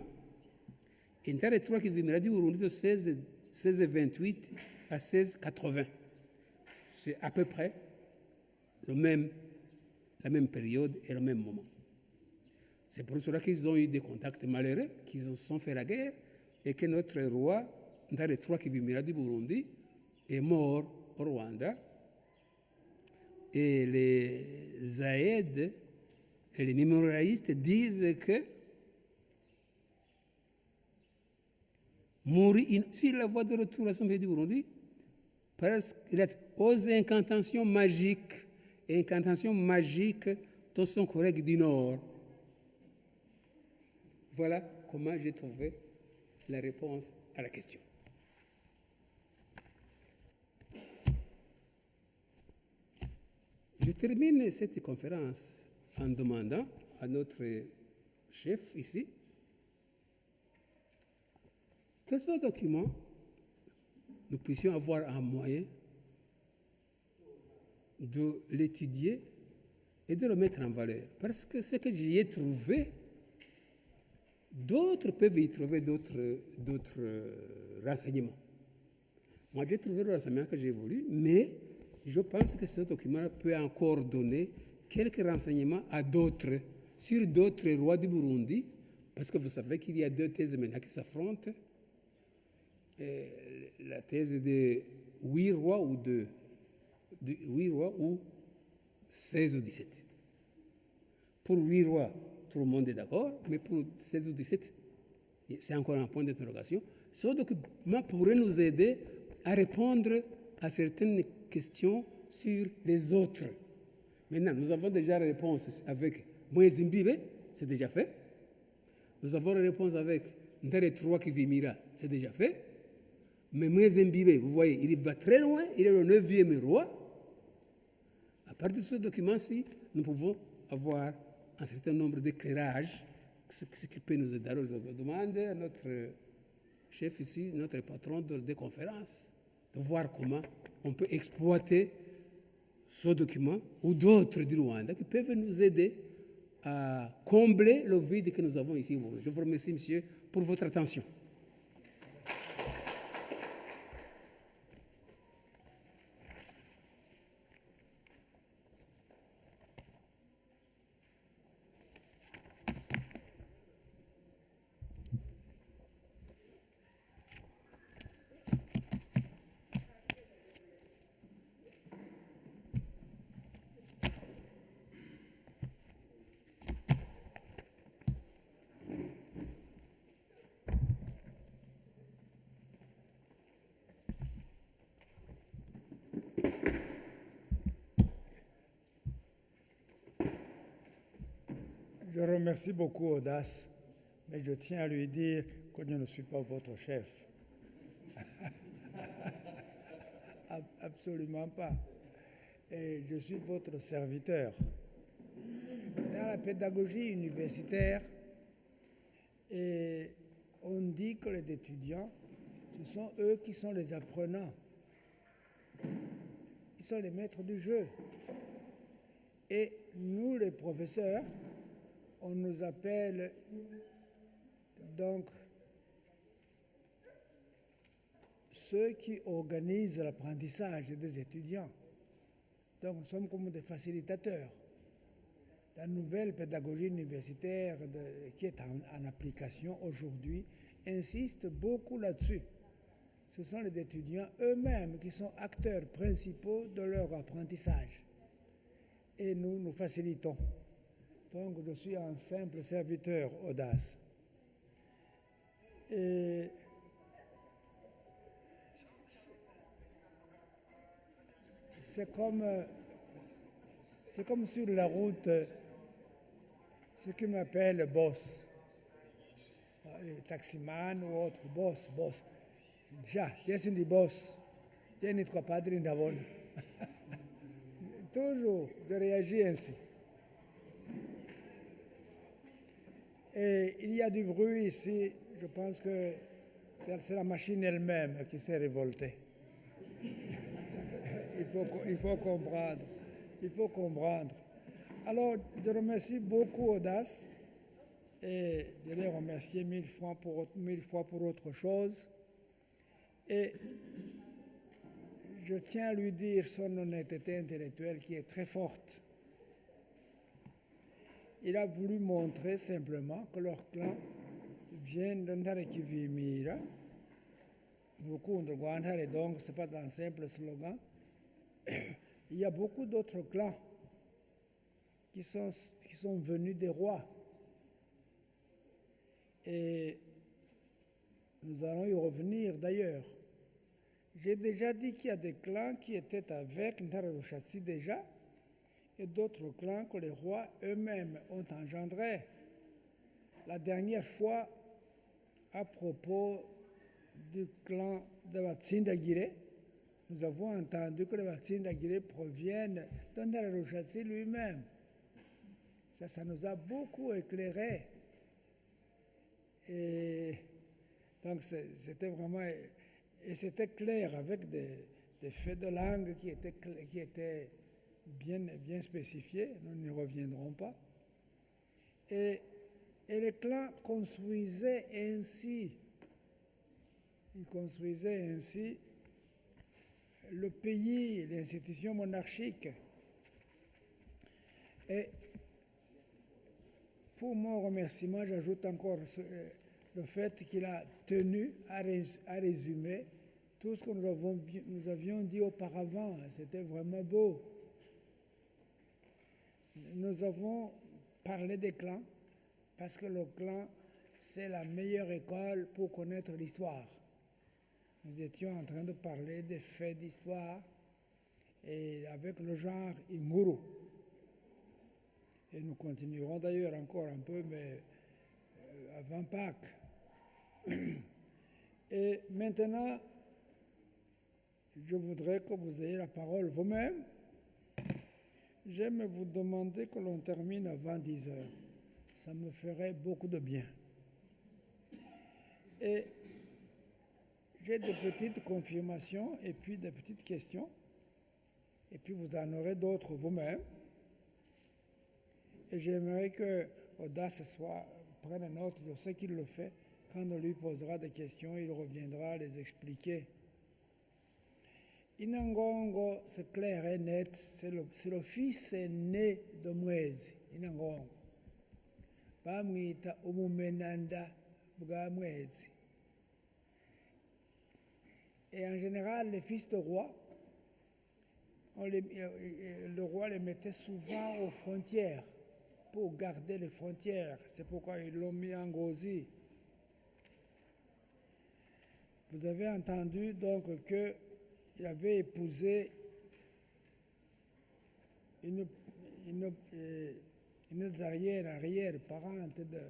Et Ntare III Kivimira du Burundi de 1628 à 1680. C'est à peu près la même période et le même moment. C'est pour cela qu'ils ont eu des contacts malheureux, qu'ils se sont fait la guerre, et que notre roi, Ntare III Kivimira du Burundi, est mort au Rwanda. Et les aïdes et les mémorialistes disent que mourir sur la voie de retour à son pays du Burundi, parce qu'il est aux incantations magiques de son collègue du Nord. Voilà comment j'ai trouvé la réponse à la question. Je termine cette conférence en demandant à notre chef ici que ce document, nous puissions avoir un moyen de l'étudier et de le mettre en valeur. Parce que ce que j'y ai trouvé, d'autres peuvent y trouver d'autres renseignements. Moi, j'ai trouvé le renseignement que j'ai voulu, mais je pense que ce document peut encore donner quelques renseignements à d'autres, sur d'autres rois du Burundi, parce que vous savez qu'il y a deux thèses maintenant qui s'affrontent. La thèse de 8 rois ou 16 ou 17. Pour 8 rois, tout le monde est d'accord, mais pour 16 ou 17, c'est encore un point d'interrogation. Ce document pourrait nous aider à répondre à certaines questions sur les autres. Maintenant, nous avons déjà la réponse avec Mwezimbibe, c'est déjà fait. Nous avons la réponse avec Ndere III Kivimira, c'est déjà fait. Mais Mwezimbibe, vous voyez, il va très loin, il est le 9e roi. À partir de ce document-ci, nous pouvons avoir un certain nombre d'éclairages, ce qui peut nous aider. Alors, je demande à notre chef ici, notre patron des conférences, de voir comment on peut exploiter ce document ou d'autres du Rwanda qui peuvent nous aider à combler le vide que nous avons ici. Je vous remercie, monsieur, pour votre attention. Je remercie beaucoup Audace, mais je tiens à lui dire que je ne suis pas votre chef. Absolument pas. Et je suis votre serviteur. Dans la pédagogie universitaire, et on dit que les étudiants, ce sont eux qui sont les apprenants. Ils sont les maîtres du jeu. Et nous, les professeurs, on nous appelle donc ceux qui organisent l'apprentissage des étudiants. Donc nous sommes comme des facilitateurs. La nouvelle pédagogie universitaire qui est en application aujourd'hui insiste beaucoup là-dessus. Ce sont les étudiants eux-mêmes qui sont acteurs principaux de leur apprentissage. Et nous facilitons. Donc je suis un simple serviteur Audace. Et c'est comme sur la route, ce qui m'appelle boss. Les taximans ou autres, boss. Ja, je suis boss. Je ne suis pas d'abord. Toujours, je réagis ainsi. Et il y a du bruit ici. Je pense que c'est la machine elle-même qui s'est révoltée. Il faut comprendre. Il faut comprendre. Alors, je remercie beaucoup Audace et je l'ai remercié mille fois pour autre chose. Et je tiens à lui dire son honnêteté intellectuelle qui est très forte. Il a voulu montrer simplement que leur clan vient de Ndarekivimira. Beaucoup de Rwanda, donc ce n'est pas un simple slogan. Il y a beaucoup d'autres clans qui sont venus des rois. Et nous allons y revenir d'ailleurs. J'ai déjà dit qu'il y a des clans qui étaient avec Ndararushatsi déjà, et d'autres clans que les rois eux-mêmes ont engendrés. La dernière fois, à propos du clan de Batsindagire, nous avons entendu que les Batsindagire proviennent de Ndararushatsi lui-même. Ça nous a beaucoup éclairé. Et donc c'était vraiment... Et c'était clair avec des faits de langue qui étaient bien spécifiés, nous n'y reviendrons pas. Et les clans construisaient ainsi le pays, les institutions monarchiques. Et pour mon remerciement, j'ajoute encore le fait qu'il a tenu à résumer tout ce que nous avions dit auparavant. C'était vraiment beau. nous avons parlé des clans parce que le clan, c'est la meilleure école pour connaître l'histoire. Nous étions en train de parler des faits d'histoire et avec le genre Inguru. Et nous continuerons d'ailleurs encore un peu, mais avant Pâques. Et maintenant, je voudrais que vous ayez la parole vous-même. J'aime vous demander que l'on termine avant 10 heures. Ça me ferait beaucoup de bien. Et j'ai des petites confirmations et puis des petites questions. Et puis vous en aurez d'autres vous-même. Et j'aimerais que Audace prenne note de ce qu'il le fait. Quand on lui posera des questions, il reviendra les expliquer. Inangongo, c'est clair et net, c'est le fils aîné de Mwezi, Inangongo. Bamwita umumenanda bwa Mwezi. Et en général, les fils de roi, le roi les mettait souvent aux frontières pour garder les frontières. C'est pourquoi ils l'ont mis en Gozi. Vous avez entendu donc qu'il avait épousé une arrière-parente de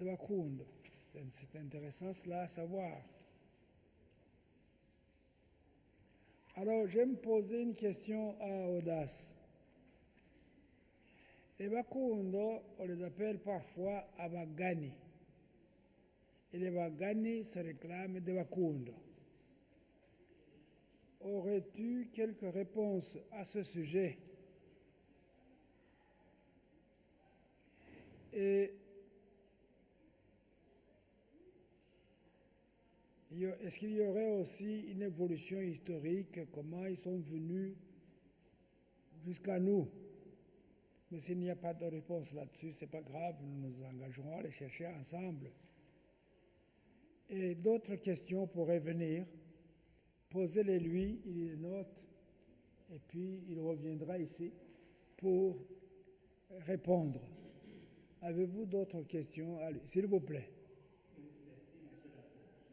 Bakundo. C'est intéressant cela à savoir. Alors, je vais me poser une question à Audace. Les Bakundo, on les appelle parfois Abagani. Et les Bagani se réclament de Bakundo. Aurais-tu quelques réponses à ce sujet? Et est-ce qu'il y aurait aussi une évolution historique, comment ils sont venus jusqu'à nous? Mais s'il n'y a pas de réponse là-dessus, ce n'est pas grave, nous nous engagerons à les chercher ensemble. Et d'autres questions pourraient venir. Posez-les lui, il les note, et puis il reviendra ici pour répondre. Avez-vous d'autres questions? Allez, s'il vous plaît.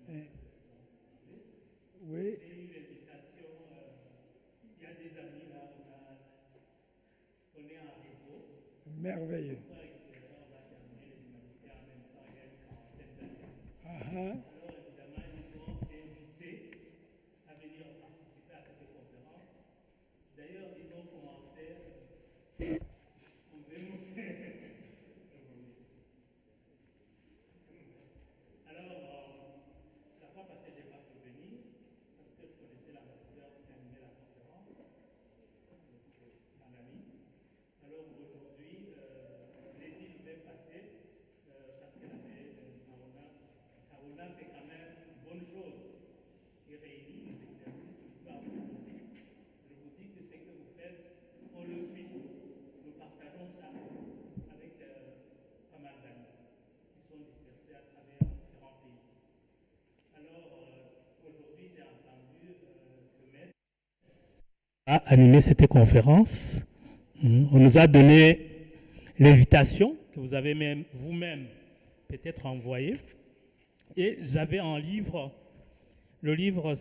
Oui. J'ai eu l'invitation, il y a des amis là, on est en réseau. Merveilleux. On va terminer les humanités en même temps, il y a une quarantaine d'années. Uh-huh. Alors évidemment, ils nous ont invités à venir participer à cette conférence. D'ailleurs, ils ont commencé, on veut nous Alors, la fois passée, je n'ai pas pu venir parce que je connaissais l'ambassadeur qui animait la conférence, un ami. Alors aujourd'hui, j'ai dit je vais passer parce qu'elle avait Karuna fait quand même une bonne chose. Il réunit les exercices sur l'histoire du Burundi. Je vous dis que ce que vous faites, on le suit. Nous partageons ça avec pas mal d'amis qui sont dispersés à travers différents pays. Alors aujourd'hui, j'ai entendu le maître a animé cette conférence. On nous a donné l'invitation que vous avez même vous-même peut-être envoyée. Et j'avais un livre. Le livre,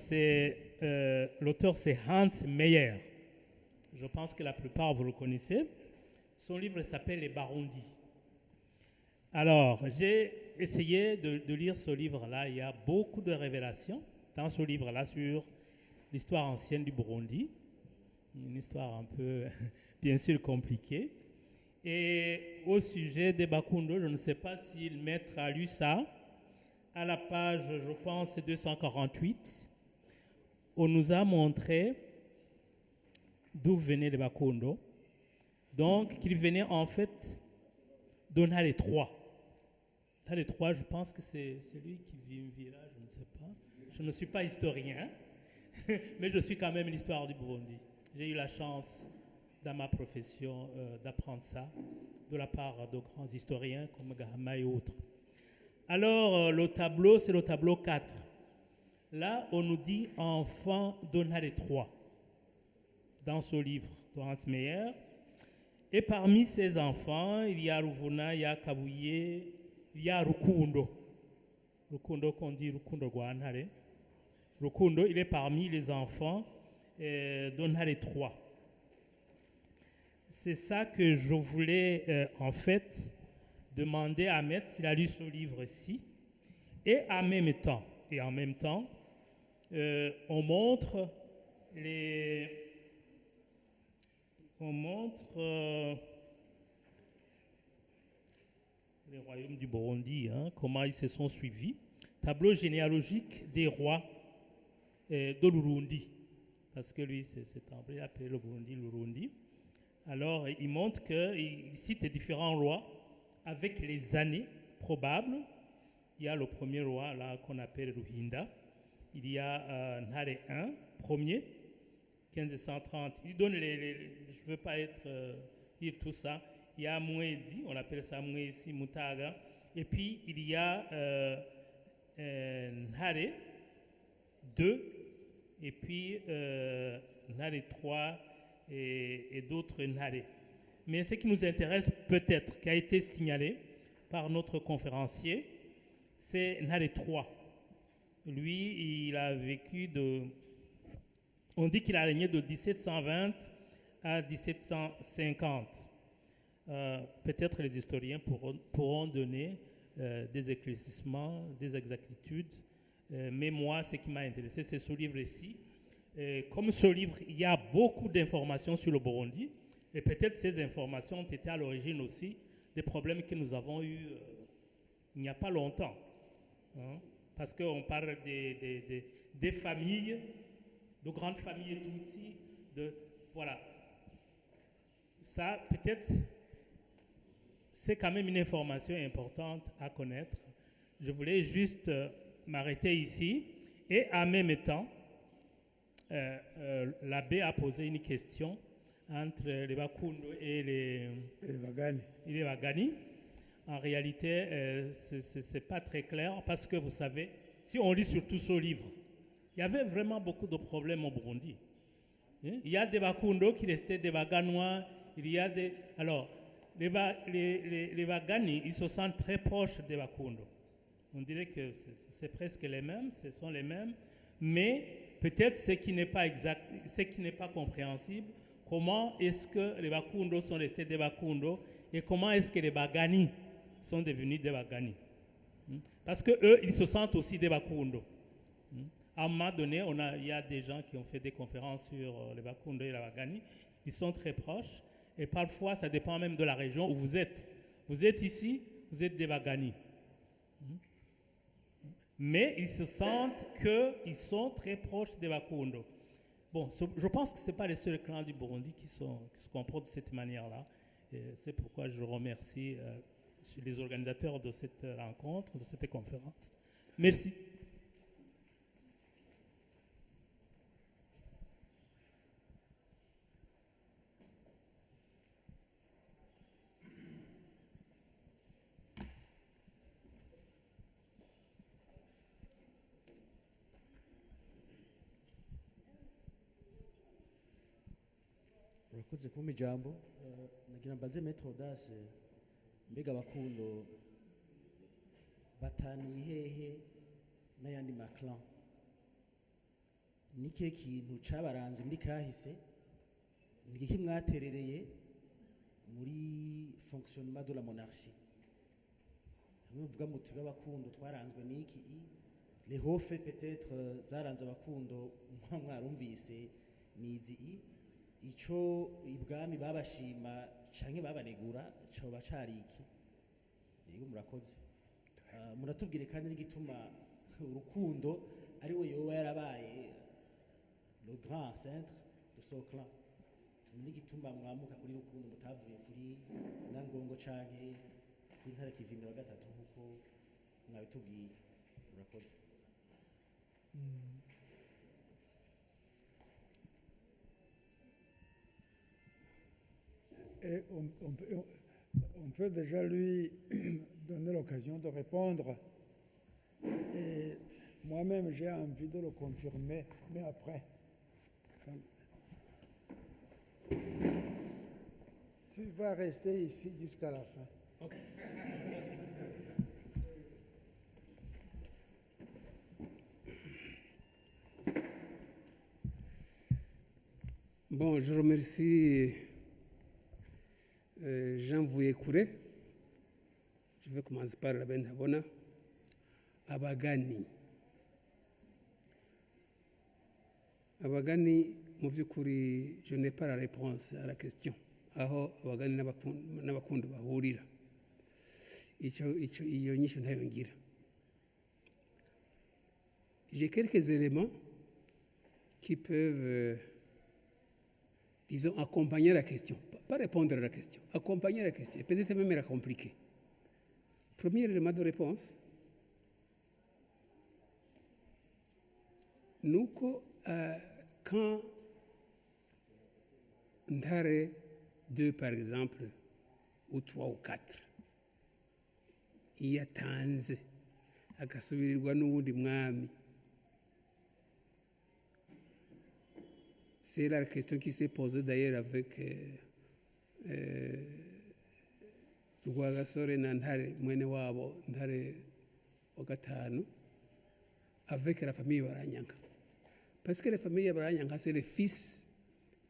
l'auteur, c'est Hans Meyer. Je pense que la plupart vous le connaissez. Son livre s'appelle Les Barundi. Alors, j'ai essayé de lire ce livre-là. Il y a beaucoup de révélations dans ce livre-là sur l'histoire ancienne du Burundi. Une histoire un peu, bien sûr, compliquée. Et au sujet des Bakundo, je ne sais pas si le maître a lu ça. À la page, je pense, 248, on nous a montré d'où venaient les Bakundo. Donc, qu'ils venaient en fait d'Onale 3. Onale 3, je pense que c'est celui qui vit là, je ne sais pas. Je ne suis pas historien, mais je suis quand même l'histoire du Burundi. J'ai eu la chance, dans ma profession, d'apprendre ça de la part de grands historiens comme Gahama et autres. Alors, le tableau, c'est le tableau 4. Là, on nous dit enfant d'Onale 3 dans ce livre de Hans Meyer. Et parmi ces enfants, il y a Ruvuna, il y a Kabuye, il y a Rukundo. Rukundo qu'on dit Rukundo Guanhare. Rukundo, il est parmi les enfants d'Onhare 3. C'est ça que je voulais en fait demander à Maître s'il a lu ce livre-ci. Et en même temps, on montre les royaumes du Burundi, comment ils se sont suivis. Tableau généalogique des rois de l'Urundi, parce que lui, c'est appelé le Burundi, l'Urundi. Alors, il montre qu'il cite différents rois avec les années probables. Il y a le premier roi là qu'on appelle Ruhinda. Il y a Nhare I, premier, 1530. Il donne je ne veux pas dire tout ça. Il y a Mwezi, on appelle ça Mwezi Mutaga. Et puis, il y a Nhare 2, et puis Nhare 3 et d'autres Nhare. Mais ce qui nous intéresse peut-être, qui a été signalé par notre conférencier, c'est Nhare 3. Lui, il a vécu on dit qu'il a régné de 1720 à 1750. Peut-être les historiens pourront donner des éclaircissements, des exactitudes. Mais moi, ce qui m'a intéressé, c'est ce livre-ci. Comme ce livre, il y a beaucoup d'informations sur le Burundi. Et peut-être ces informations ont été à l'origine aussi des problèmes que nous avons eus il n'y a pas longtemps. Parce qu'on parle des familles, de grandes familles Tutsi, voilà. Ça, peut-être, c'est quand même une information importante à connaître. Je voulais juste m'arrêter ici. Et en même temps, l'abbé a posé une question entre les Bakundo et les Bagani. En réalité, ce n'est pas très clair parce que vous savez, si on lit surtout ce livre, il y avait vraiment beaucoup de problèmes au Burundi. Il y a des Bakundo qui restaient des Baganois. Il y a des... Alors, les Bagani, ils se sentent très proches des Bakundo. On dirait que c'est presque les mêmes, ce sont les mêmes. Mais peut-être ce qui n'est pas exact, ce qui n'est pas compréhensible, comment est-ce que les Bakundo sont restés des Bakundo et comment est-ce que les Bagani sont devenus des Bagani. Parce qu'eux, ils se sentent aussi des Bakundo. À un moment donné, il y a des gens qui ont fait des conférences sur les Bakundo et les Bagani. Ils sont très proches. Et parfois, ça dépend même de la région où vous êtes. Vous êtes ici, vous êtes des Bagani. Mais ils se sentent qu'ils sont très proches des Bakundo. Bon, je pense que ce n'est pas les seuls clans du Burundi qui se comportent de cette manière-là. C'est pourquoi je remercie les organisateurs de cette rencontre, de cette conférence. Merci. urakoze kumpa ijambo nagira mbaze Maître Audace mbega Bakundo bataniye hehe n'ayandi maclan nike kintu cabaranze muri kahise niki mwaterereye muri fonctionnement de la monarchie hamwe uvuga muti Bakundo twaranzwe niki les hauts faits peut-être zaranze Bakundo mwarumvise nizi ico ibwami babashima canke babanegura cyo bacari iki yego murakoze muratubwire kandi n'igituma urukundo ari we yoba yarabaye le grand centre de ce clan tumenye igituma mwamuka kuri rukundo mutavuye kuri nangongo canke kuri ntare kivimira gatatu nkuko mwabitubwiye murakoze. Et on peut déjà lui donner l'occasion de répondre. Et moi-même, j'ai envie de le confirmer, mais après. Tu vas rester ici jusqu'à la fin. Bon, je remercie Jean Vouyekouré. Je vais commencer par la Benhabona. Abagani. Abagani, mu by'ukuri, je n'ai pas la réponse à la question. Aho abagani n'abakundu bahurira. Iyo nyisho ntayo ngira. J'ai quelques éléments qui peuvent, disons, accompagner la question. Pas répondre à la question, accompagner la question. Et peut-être même la compliquer. Premier élément de réponse. Nous, quand Ndare 2, par exemple, ou 3 ou 4, iyo atanze agasubirirwa n'uwundi mwami, c'est la question qui s'est posée d'ailleurs avec Rwagasore na Ntare mwene wabo Ntare wa gatanu, avec la famille Baranyanga. Parce que la famille Baranyanga, c'est le fils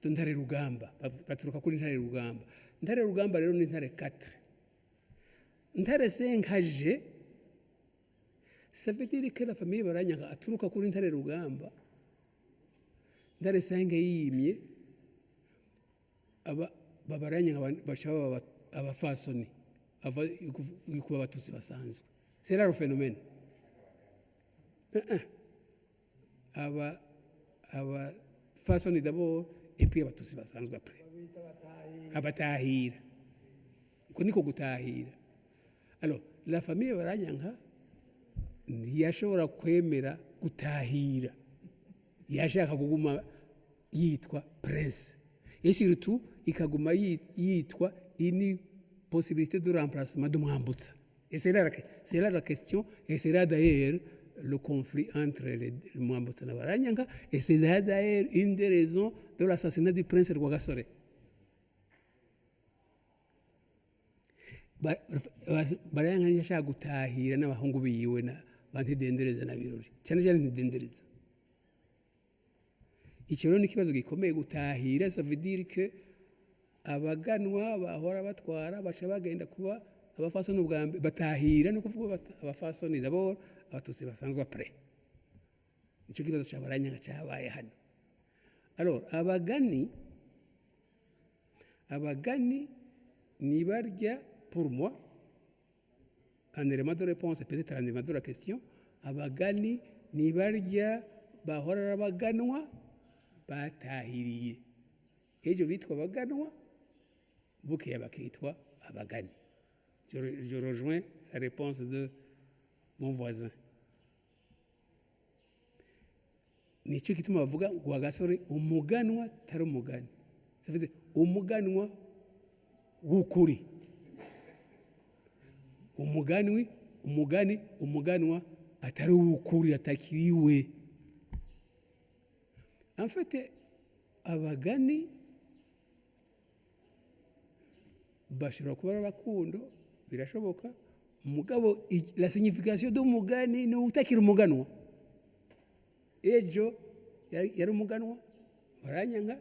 de Ntare Rugamba. Baturuka kuri Ntare Rugamba. Ntare Rugamba rero ni Ntare 4. Ntare 5 haje, ça veut dire que la famille Baranyanga aturuka kuri Ntare Rugamba. Ntare 5 yimye, Babaranyanga bashaba abafasoni, kuba abatutsi basanzwe. C'est là le phénomène. Abafasoni d'abord, et puis abatutsi basanzwe après. Abatahira. Niko gutahira. Alors, la famille Baranyanga ntiyashobora kwemera gutahira. Yashaka kuguma yitwa prince. Et surtout, ikaguma yitwa une possibilité de remplacement de Mwambutsa. Et c'est là la question, et c'est là d'ailleurs le conflit entre les Mwambutsa et Baranyanga, et c'est là d'ailleurs une des raisons de l'assassinat du prince Rwagasore. Baranyanga ntiyashaka gutahira n'abahungu biwe bantidendereza na birori. Cyane cyane ntidendereza. Icyo rero ni ikibazo gikomeye gutahira, ça veut dire que abaganwa bahora batwara baca bagenda kuba abafasoni ubwa mbere batahira, no kuvuga abafasoni d'abord, abatutsi basanzwe après. Icyo kibazo cya Baranyanga cyabaye hano. Alors abagani ni barya, pour moi, un élément de réponse et peut-être un élément de la question, abagani ni barya bahora abaganwa batahiriye. Ejo bitwa abaganwa, bukeye bakitwa abagani. Je rejoins la réponse de mon voisin. Nicyo gituma bavuga Rwagasore umuganwa tari umugani. Ça veut dire umuganwa w'ukuri. Umuganwa atari uw'ukuri, atakiriwe. En fait, abagani bashobora kuba abakundo, birashoboka. Mugabo la signification d'umugani ni utakira umuganwa. Ejo yari umuganwa, Baranyanga,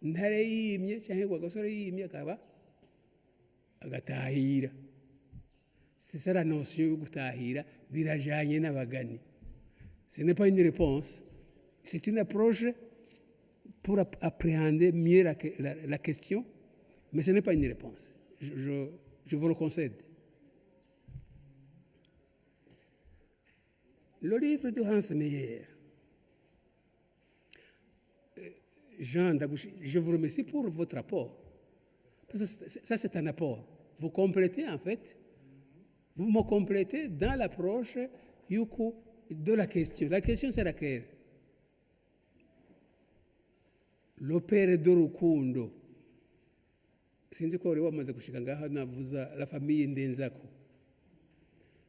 Ntare yimye cyangwa Rwagasore yimye akaba agatahira. C'est ça la notion de gutahira, birajanye n'abagani. Ce n'est pas une réponse, c'est une approche pour appréhender mieux la question, mais ce n'est pas une réponse. Je vous le concède. Le livre de Hans Meyer. Jean Dagouchi, je vous remercie pour votre apport. Parce que ça, c'est un apport. Vous complétez, en fait, vous me complétez dans l'approche de la question. La question, c'est laquelle? L'opère de Rukundo. Sinzi ko wari wamaze gushika ngaho navuza la famille Ndenzako.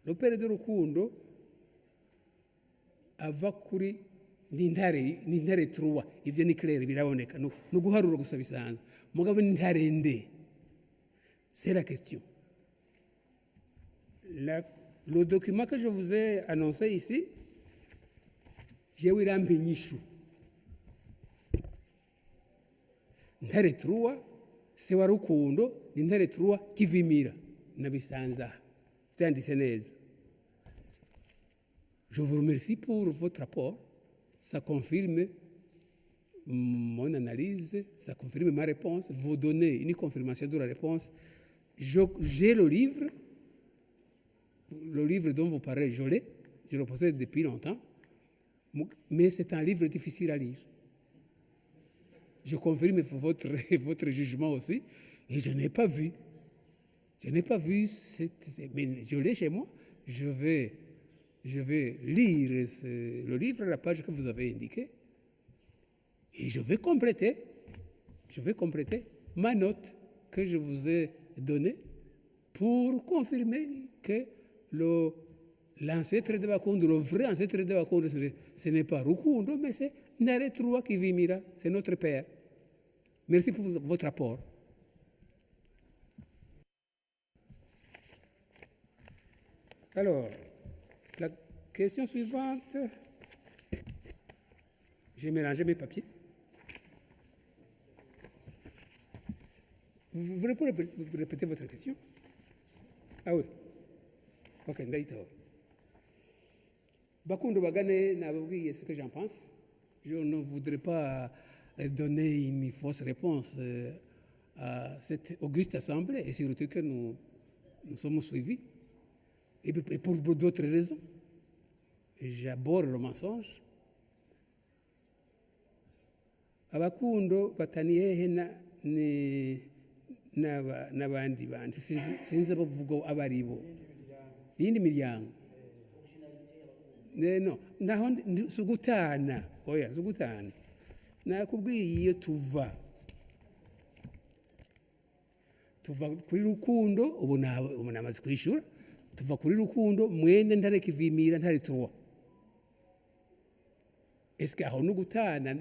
L'opère de Rukundo ava kuri ni Ntare truwa. Ivyo ni clair biraboneka. No guharura gusa bisanzwe. Mugabo ni Ntare nde. C'est la question. Le document que je vous ai annoncé ici, j'ai eu l'ambinishu. Ntare truwa, se wa rukundo, ni ntare truwa kivimira. Nabisanza. Vyanditse neza. Je vous remercie pour votre rapport. Ça confirme mon analyse, ça confirme ma réponse. Vous donnez une confirmation de la réponse. J'ai le livre dont vous parlez, je l'ai. Je le possède depuis longtemps. Mais c'est un livre difficile à lire. Je confirme votre jugement aussi. Et je n'ai pas vu. Mais je l'ai chez moi. Je vais lire le livre, la page que vous avez indiquée. Et je vais compléter ma note que je vous ai donnée pour confirmer que l'ancêtre de Bakondo, le vrai ancêtre de Bakondo, ce n'est pas Rukundo, mais c'est Naretrua Kivimira, c'est notre père. Merci pour votre rapport. Alors, la question suivante. J'ai mélangé mes papiers. Vous voulez répéter votre question? Ah oui. Ok, d'accord. Bakondo Bagane nababwiye ce que j'en pense. Je ne voudrais pas donner une fausse réponse à cette auguste assemblée et surtout que nous sommes suivis. Et pour d'autres raisons. J'aborde le mensonge. Abakundo bataniye hehe n'abandi bandi sinzi abavuga abaribo iyindi miryango no naho sugutana oya sugutana nakubwiye iyo tuva kuri Rukundo ubu namaze kwishura tuva kuri Rukundo mwene ntare Kivimira ntare Truwa. Eske aho no gutana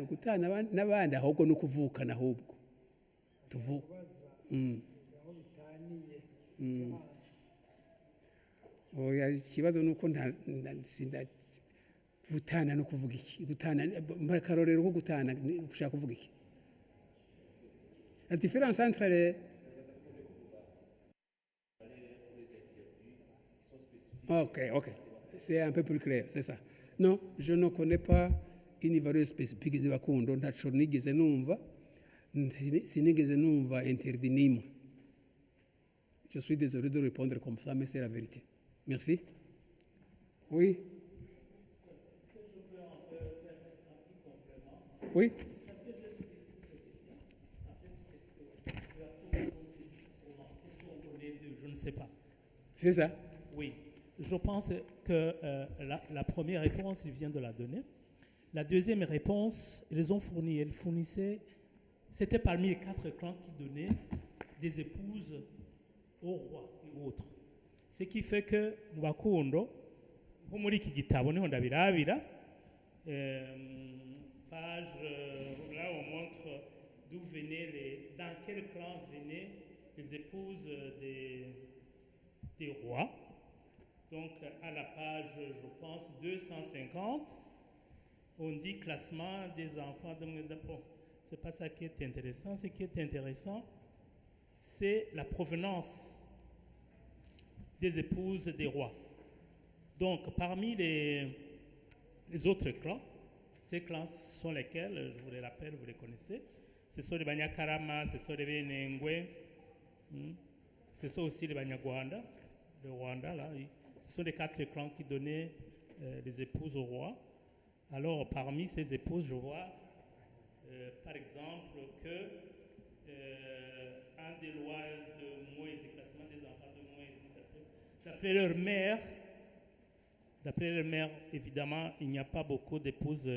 n'abandi ahubwo no kuvukana ahubwo oya ikibazo nuko gutana no kuvuga iki gutana akarorero ko gutana ushaka kuvuga iki la différence entre les ok c'est un peu plus clair c'est ça non je ne connais pas une valeur spécifique de Bakondo ntaco nigeze numva sinigeze numva interdit n'imwe. Je suis désolé de répondre comme ça, mais c'est la vérité. Merci. Oui. Est-ce que je peux un peu faire un petit complément? Oui. Parce que je suis en fait, est-ce qu'on connaît d'eux? Je ne sais pas. C'est ça. Oui. Je pense que la première réponse, il vient de la donner. La deuxième réponse, ils les ont fournis. Elles fournissaient, c'était parmi les 4 clans qui donnaient des épouses au roi et autres. Ce qui fait que Bakondo, nko muri iki gitabo niho ndabirabira, page, là on montre d'où venaient dans quel clan venaient les épouses des rois. Donc à la page, je pense, 250, on dit classement des enfants de... Bon, c'est pas ça qui est intéressant. Ce qui est intéressant, c'est la provenance des épouses des rois. Donc, parmi les autres clans, ces clans sont lesquels, je vous les rappelle, vous les connaissez. Ce sont les Banyakarama, ce sont les Benengwe, ce sont aussi les Banyarwanda, le Rwanda, là. Ce sont les 4 clans qui donnaient les épouses au roi. Alors, parmi ces épouses, je vois, par exemple, que un des lois de Moïse, le classement des enfants de Moïse, d'après leur mère, évidemment, il n'y a pas beaucoup d'épouses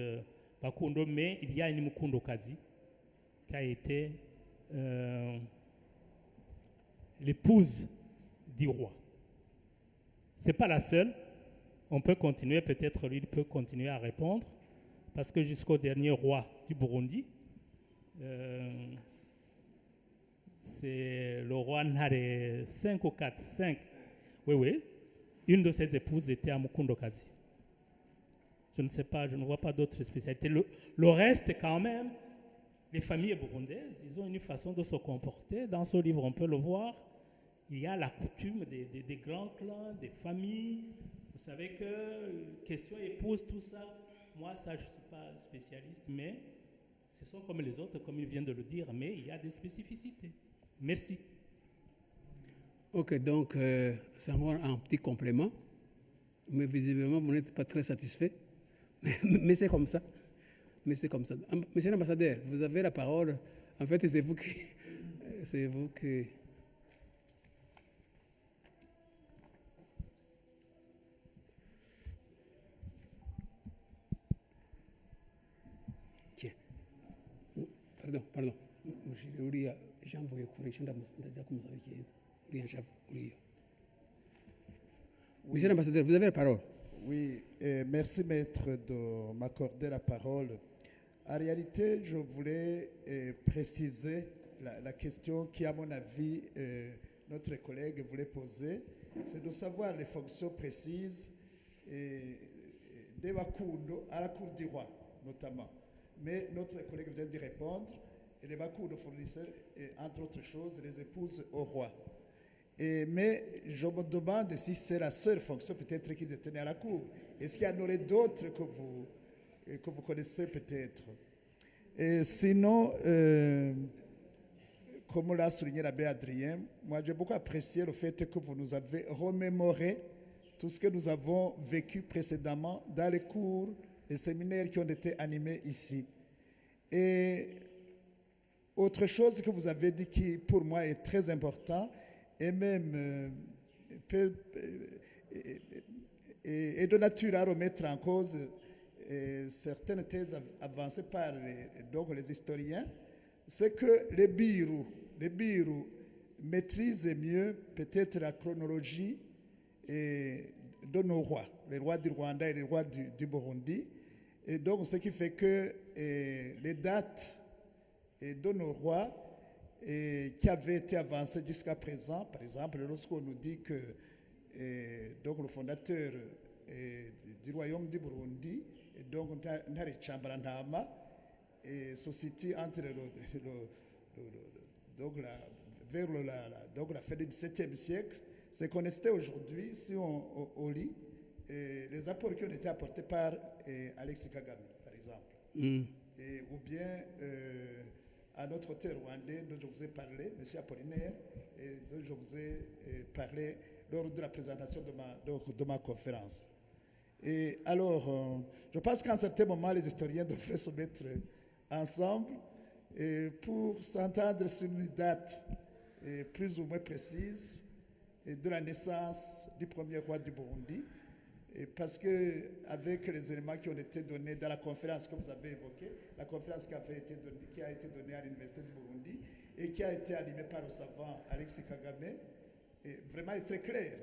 Bakondo, mais il y a une Mukundo Kazi qui a été l'épouse du roi. Ce n'est pas la seule. On peut continuer, peut-être lui, il peut continuer à répondre, parce que jusqu'au dernier roi du Burundi, c'est le roi Ntare 5 ou 4, 5. Oui, oui. Une de ses épouses était à Mukundo Kazi. Je ne sais pas, je ne vois pas d'autres spécialités. Le reste, quand même, les familles burundaises, ils ont une façon de se comporter. Dans ce livre, on peut le voir. Il y a la coutume des grands clans, des familles. Vous savez que question épouse, tout ça. Moi, ça, je ne suis pas spécialiste, mais ce sont comme les autres, comme il vient de le dire, mais il y a des spécificités. Merci. Ok, donc, simplement un petit complément. Mais visiblement, vous n'êtes pas très satisfait. Mais c'est comme ça. Mais c'est comme ça. Monsieur l'ambassadeur, vous avez la parole. En fait, c'est vous qui... C'est vous qui... Tiens. Pardon. J'ai envoyé courir. Monsieur l'ambassadeur, vous avez la parole. Oui, merci maître de m'accorder la parole. En réalité, je voulais préciser la question qui, à mon avis, notre collègue voulait poser, c'est de savoir les fonctions précises des Bakundo à la cour du roi, notamment. Mais notre collègue vient d'y répondre, et les Bakundo fournisseurs, entre autres choses, les épouses au roi. Mais je me demande si c'est la seule fonction peut-être qui détenait à la cour. Est-ce qu'il y en aurait d'autres que vous connaissez peut-être? Sinon, comme l'a souligné l'abbé Adrien, moi j'ai beaucoup apprécié le fait que vous nous avez remémoré tout ce que nous avons vécu précédemment dans les cours, les séminaires qui ont été animés ici. Et autre chose que vous avez dit qui pour moi est très important, et même et de nature à remettre en cause certaines thèses avancées par les historiens, c'est que les Birou maîtrisent mieux peut-être la chronologie de nos rois, les rois du Rwanda et les rois du Burundi. Et donc, ce qui fait que les dates de nos rois qui avaient été avancées jusqu'à présent, par exemple, lorsqu'on nous dit que donc le fondateur du royaume du Burundi, et donc Ntare Tchambarantama, se situe entre vers la fin du XVIIe siècle, c'est qu'on était aujourd'hui, si on lit, les apports qui ont été apportés par Alexis Kagame, par exemple, ou bien à notre auteur rwandais dont je vous ai parlé, M. Apollinaire, et dont je vous ai parlé lors de la présentation de ma conférence. Et alors, je pense qu'à un certain moment, les historiens devraient se mettre ensemble pour s'entendre sur une date plus ou moins précise de la naissance du premier roi du Burundi. Parce qu'avec les éléments qui ont été donnés dans la conférence que vous avez évoquée, la conférence qui a été donnée à l'Université du Burundi et qui a été animée par le savant Alexis Kagame, vraiment est très claire,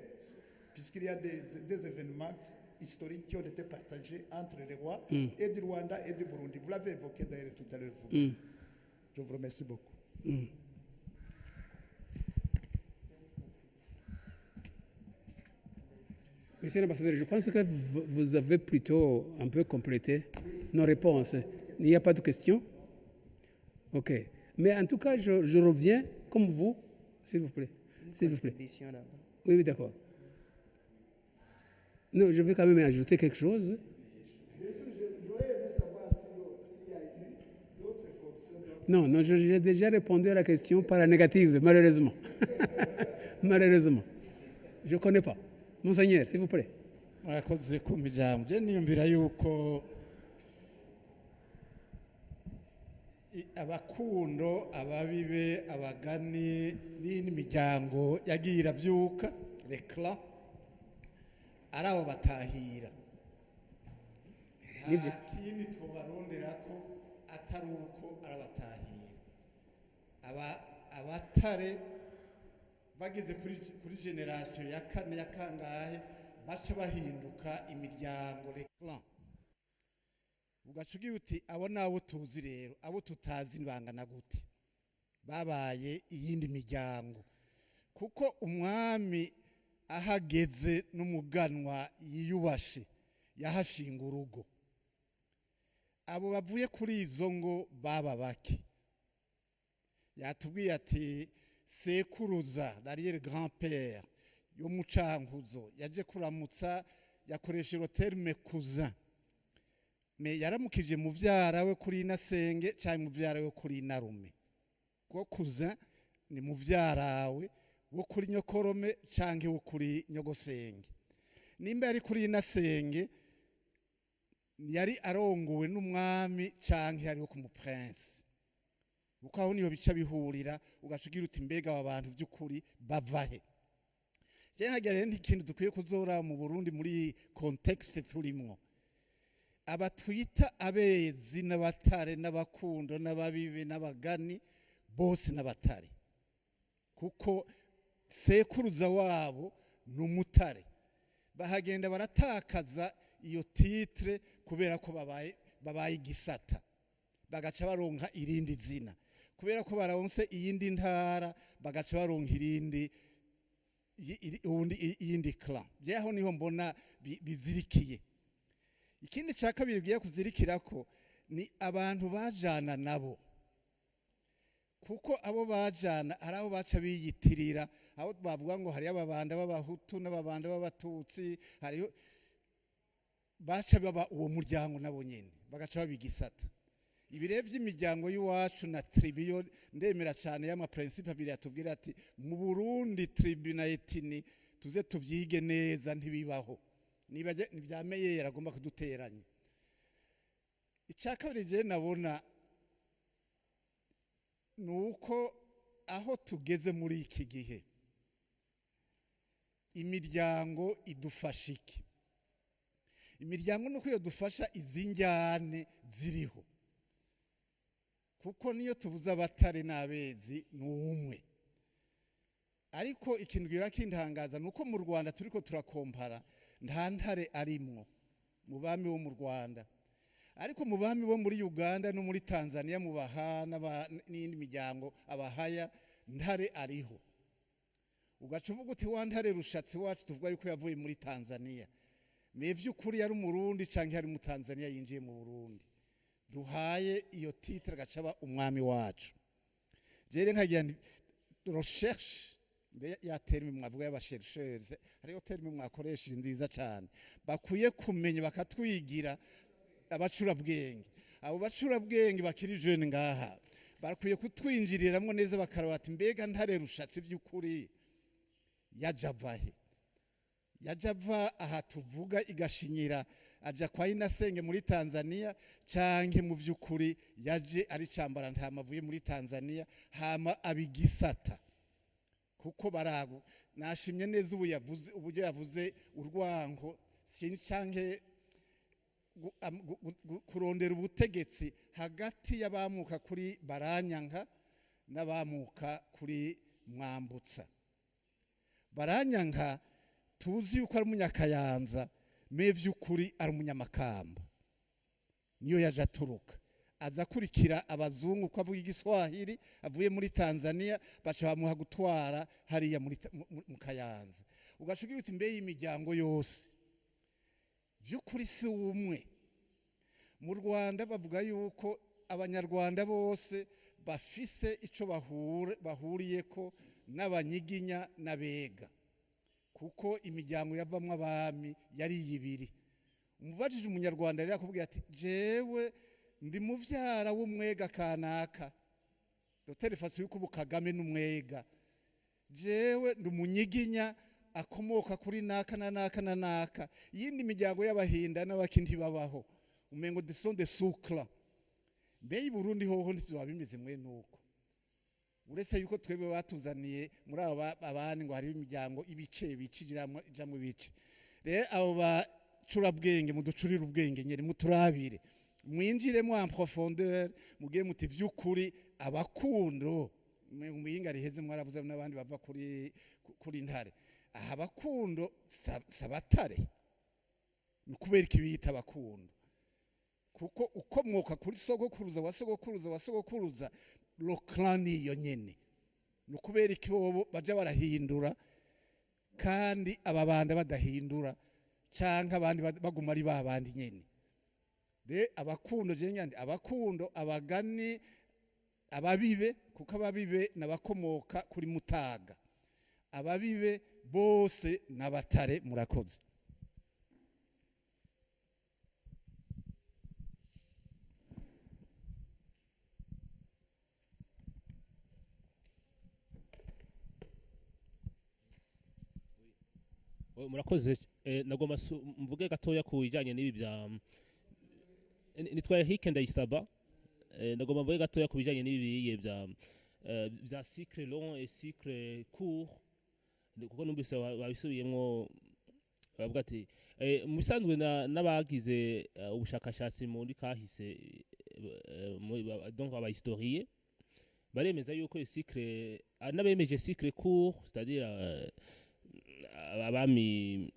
puisqu'il y a des événements historiques qui ont été partagés entre les rois et du Rwanda et du Burundi. Vous l'avez évoqué d'ailleurs tout à l'heure. Je vous remercie beaucoup. Monsieur l'ambassadeur, je pense que vous avez plutôt un peu complété nos réponses. Il n'y a pas de questions? Ok. Mais en tout cas, je reviens comme vous, s'il vous plaît. S'il vous plaît. Oui, d'accord. Non, je vais quand même ajouter quelque chose. Non, j'ai déjà répondu à la question par la négative, malheureusement. Malheureusement. Je ne connais pas. Monseigneur, s'il vous plaît. Murakoze kumva ijambo. Je niyumvira yuko abakundo, ababibe, abagani n'imiryango yagiye irabyuka rekla ari abo batahira. Nta kindi tubarondera ko atari uko arabatahira. Abatare bageze kuri generation ya kane ya kangahe baca bahinduka imiryango le clan. Ugacugira uti abo nabo tuzi rero, abo tutazi bangana gute. babaye iyindi miryango, kuko umwami ahageze n'umuganwa yiyubashe yahashinga urugo. Abo bavuye kuri izo ngo baba bake. Yatubwiye ati sekuruza l'arrière grand-père yo mu Cankuzo yaje kuramutsa, yakoresha le terme cousin, me yaramukije muvyara we kuri Inasenge cyangwa muvyara we kuri Inarume. Ko cousin ni muvyarawe wo kuri Nyokorome canke wo kuri Nyogosenge. Nimba yari kuri Inasenge yari arongowe n'umwami canke yari wo ku muprince. Uko aho niyo bica bihurira ugashugira uti mbega aba bantu by'ukuri bavahe. Je hagere n'ikintu dukwiye kuzora mu Burundi muri context turimwo. Abatwita abezi n'abatare n'abakundo n'ababibe n'abagani bose n'abatare, kuko sekuruza wabo n'umutare. Bahagenda baratakaza iyo titre kubera ko babaye igisata, bagaca baronka irindi zina. Kubera ko baronse iyindi ntara bagaca baronka iyindi clan. Jeho niho mbona bizirikiye. Ikindi cya kabiri bigiye kuzirikirako ni abantu bajana nabo, kuko abo bajana ari abo baca biyitirira, abo bavuga ngo hari ababanda b'abahutu n'ababanda b'abatutsi, hariho baca baba uwo muryango nabo nyene bagaca babigisata. Ibire by'imiryango y'uwacu na tribu ndemera cyane y'ama principe abiri yatubwira ati mu Burundi tribu na etini tuze tubyige neza ntibibaho, nibaje nibyameye yaragomba kuduteranya. Icyakabiri je nabona nuko aho tugeze muri iki gihe imiryango idufasha iki? Imiryango nuko iyo dufasha izinjyane ziriho, kuko niyo tubuza abatare n'abezi n'umwe. Ariko ikintu gira kintangaza nuko mu Rwanda turiko turakompara nta ntare arimwo mu bami bo mu Rwanda, ariko mu bami bo muri Uganda no muri Tanzania mu bahana n'indi miryango abahaya ntare ariho. Ugaca uvuga uti wa ntare rushatsi wacu tuvuga yuko yavuye muri Tanzania, me vy'ukuri yari umurundi canke yari mu Tanzania yinjiye mu Burundi, duhaye iyo titre gacaba umwami wacu. Jere nkagira recherche ya terme mwavuga y'abashercheurs, hariyo terme mwakoresha nziza cyane, bakwiye kumenya bakatwigira abacura bwenge. Abo bacura bwenge bakiri jeune ngaha bakwiye kutwinjiriramwo neza bakarabati mbega ntare rushatse by'ukuri yajavahe, yajava aha tuvuga igashinyira aja kwa Inasenge muri Tanzania canke mu by'ukuri yaje ari cambara ntamavuye muri Tanzania hama abigisata. Kuko barago nashimye neza uburyo yavuze urwango canke kurondera ubutegetsi hagati y'abamuka kuri Baranyanka n'abamuka kuri Mwambutsa. Baranyanka tuzi yuko ari umunyakayanza, me vy'ukuri ari umunyamakamba, niyo yaje aturuka aza kurikira abazungu ko avuga igiswahili, avuye muri Tanzania baca bamuha gutwara hariya mu Kayanza. Ugashugira uti mbe y'imiryango yose vy'ukuri si umwe. Mu Rwanda bavuga yuko abanyarwanda bose bafise ico bahuriyeko n'abanyiginya n'abega, kuko imiryango yavamwe abami yari yibiri. Umubajije umunyarwanda rero akubwira ati jewe ndi muvyara w'umwega kanaka, Dr. Fasi yuko Kagame n'umwega, jewe ndi umunyiginya akomoka kuri naka na naka na naka. Yindi miryango y'abahinda n'abakindi babaho umengo de sont des soukla. Mbe Burundi hoho ntizwa bimeze mwe nuko, uretse yuko twebwe batuzaniye muri aba abandi ngo hari imiryango ibice biciramo ijamwe bice. Rero abo bacura bwenge muducurira ubwenge nyeri muturabire, mwinjiremo en profondeur, mugiye muti vy'ukuri abakundo muyinga riheze mwaravuze n'abandi bava kuri ntare. Aha abakundo sabatare kubera ikibita abakundo, kuko ukomoka kuri sogokuruza wa sogokuruza lo clan niyo nyene ni ukubera iki bobo baja barahindura kandi aba bandi badahindura canke abandi baguma ari babandi nyene de abakundo je nyandi abakundo abagani ababibe kuko ababibe nabakomoka kuri Mutaga ababibe bose nabatare murakoze. Murakoze nagomba mvuge gatoya ku bijyanye n'ibi bya nitwaye Hike Ndayisaba nagomba mvuge gatoya ku bijyanye n'ibi bya cycle long et cycle court kuko numvise babisubiyemo bavuga ati mu bisanzwe n'abagize ubushakashatsi muri kahise donc abahistoriye baremeza yuko cycle n'abemeje cycle court c'est-à-dire abami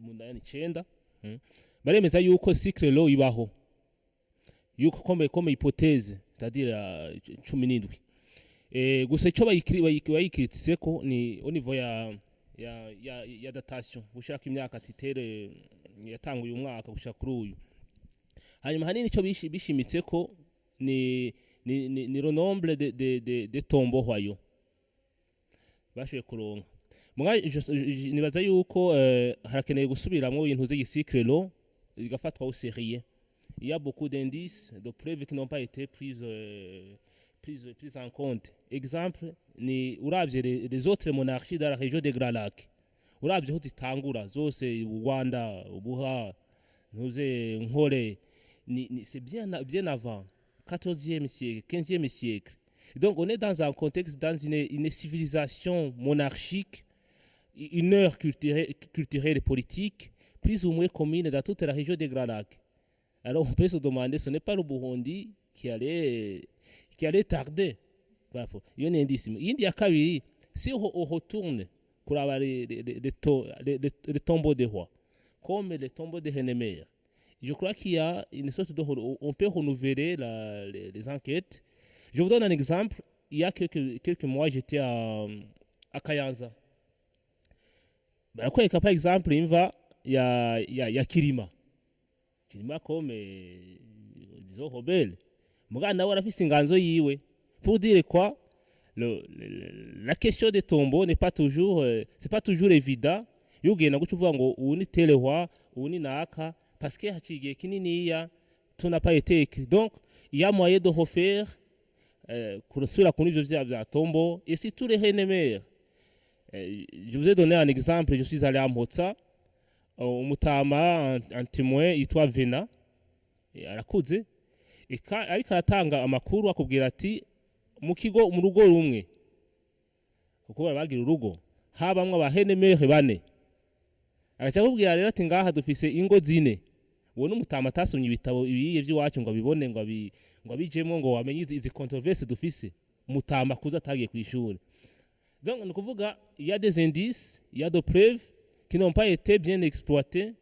munani 9 baremeza yuko cycle long ibaho yuko comme hypothèse c'est-à-dire 17 gusa icyo bayikritise ko ni au niveau ya datation ushaka imyaka titere yatanguye umwaka gushaka kuri uyu hanyuma hanini icyo bishimitse ko ni le nombre de tombeaux royaux bashoboye kuronka nibaza yuko harakeneye gusubiramwo ibintu z'icycle long igafatwa au sérieux. Il y a beaucoup d'indices, de preuves qui n'ont pas été prises en compte. Exemple, ni uravye les autres monarchies dans la région des Grands Lacs. Uravye ho zitangura zose Rwanda, Ubuha, Ntuze, Nkore, c'est bien avant 14e siècle, 15e siècle. Donc on est dans un contexte, dans une civilisation monarchique, une heure culturelle et politique, plus ou moins commune dans toute la région des Grands Lacs. Alors on peut se demander, ce n'est pas le Burundi qui allait tarder. Il y a un indice. Il y a kabiri, si on retourne pour avoir les tombeaux des rois, comme les tombeaux des Hénémères, je crois qu'il y a une sorte de... On peut renouveler les enquêtes. Je vous donne un exemple. Il y a quelques mois, j'étais à Kayanza. Par exemple, il y a Kirima. Kirima comme, disons, Robel. Mugana nawe arafise inganzo yiwe. Pour dire quoi, la question des tombeaux n'est pas toujours, c'est pas toujours évident. Yugenda guca uvuga ngo ubu ni telewa, ubu ni naka, parce que hacigiye kininiya, tout n'a pas été écrit. Donc, il y a moyen de refaire, kurasura kuri ivyo vya tombeaux, et si tous les Hénémères. Je vous ai donné un exemple, je suis allé à Motsa, umutama un témoin yitwa Vena, arakuze, ariko aratanga amakuru akubwira ati mu rugo rumwe uko bagira urugo habamwe abahenemere bane agaca akubwira rero ati ngaha dufise ingo zine uwo n'umutama atasomye ibitabo ibiye by'iwacu ngo abibone ngo abijemo ngo wamenye izi controverse dufise umutama kuza atagiye ku ishuri. Donc nous kuvuga il y a des indices, il y a des preuves qui n'ont pas été bien exploitées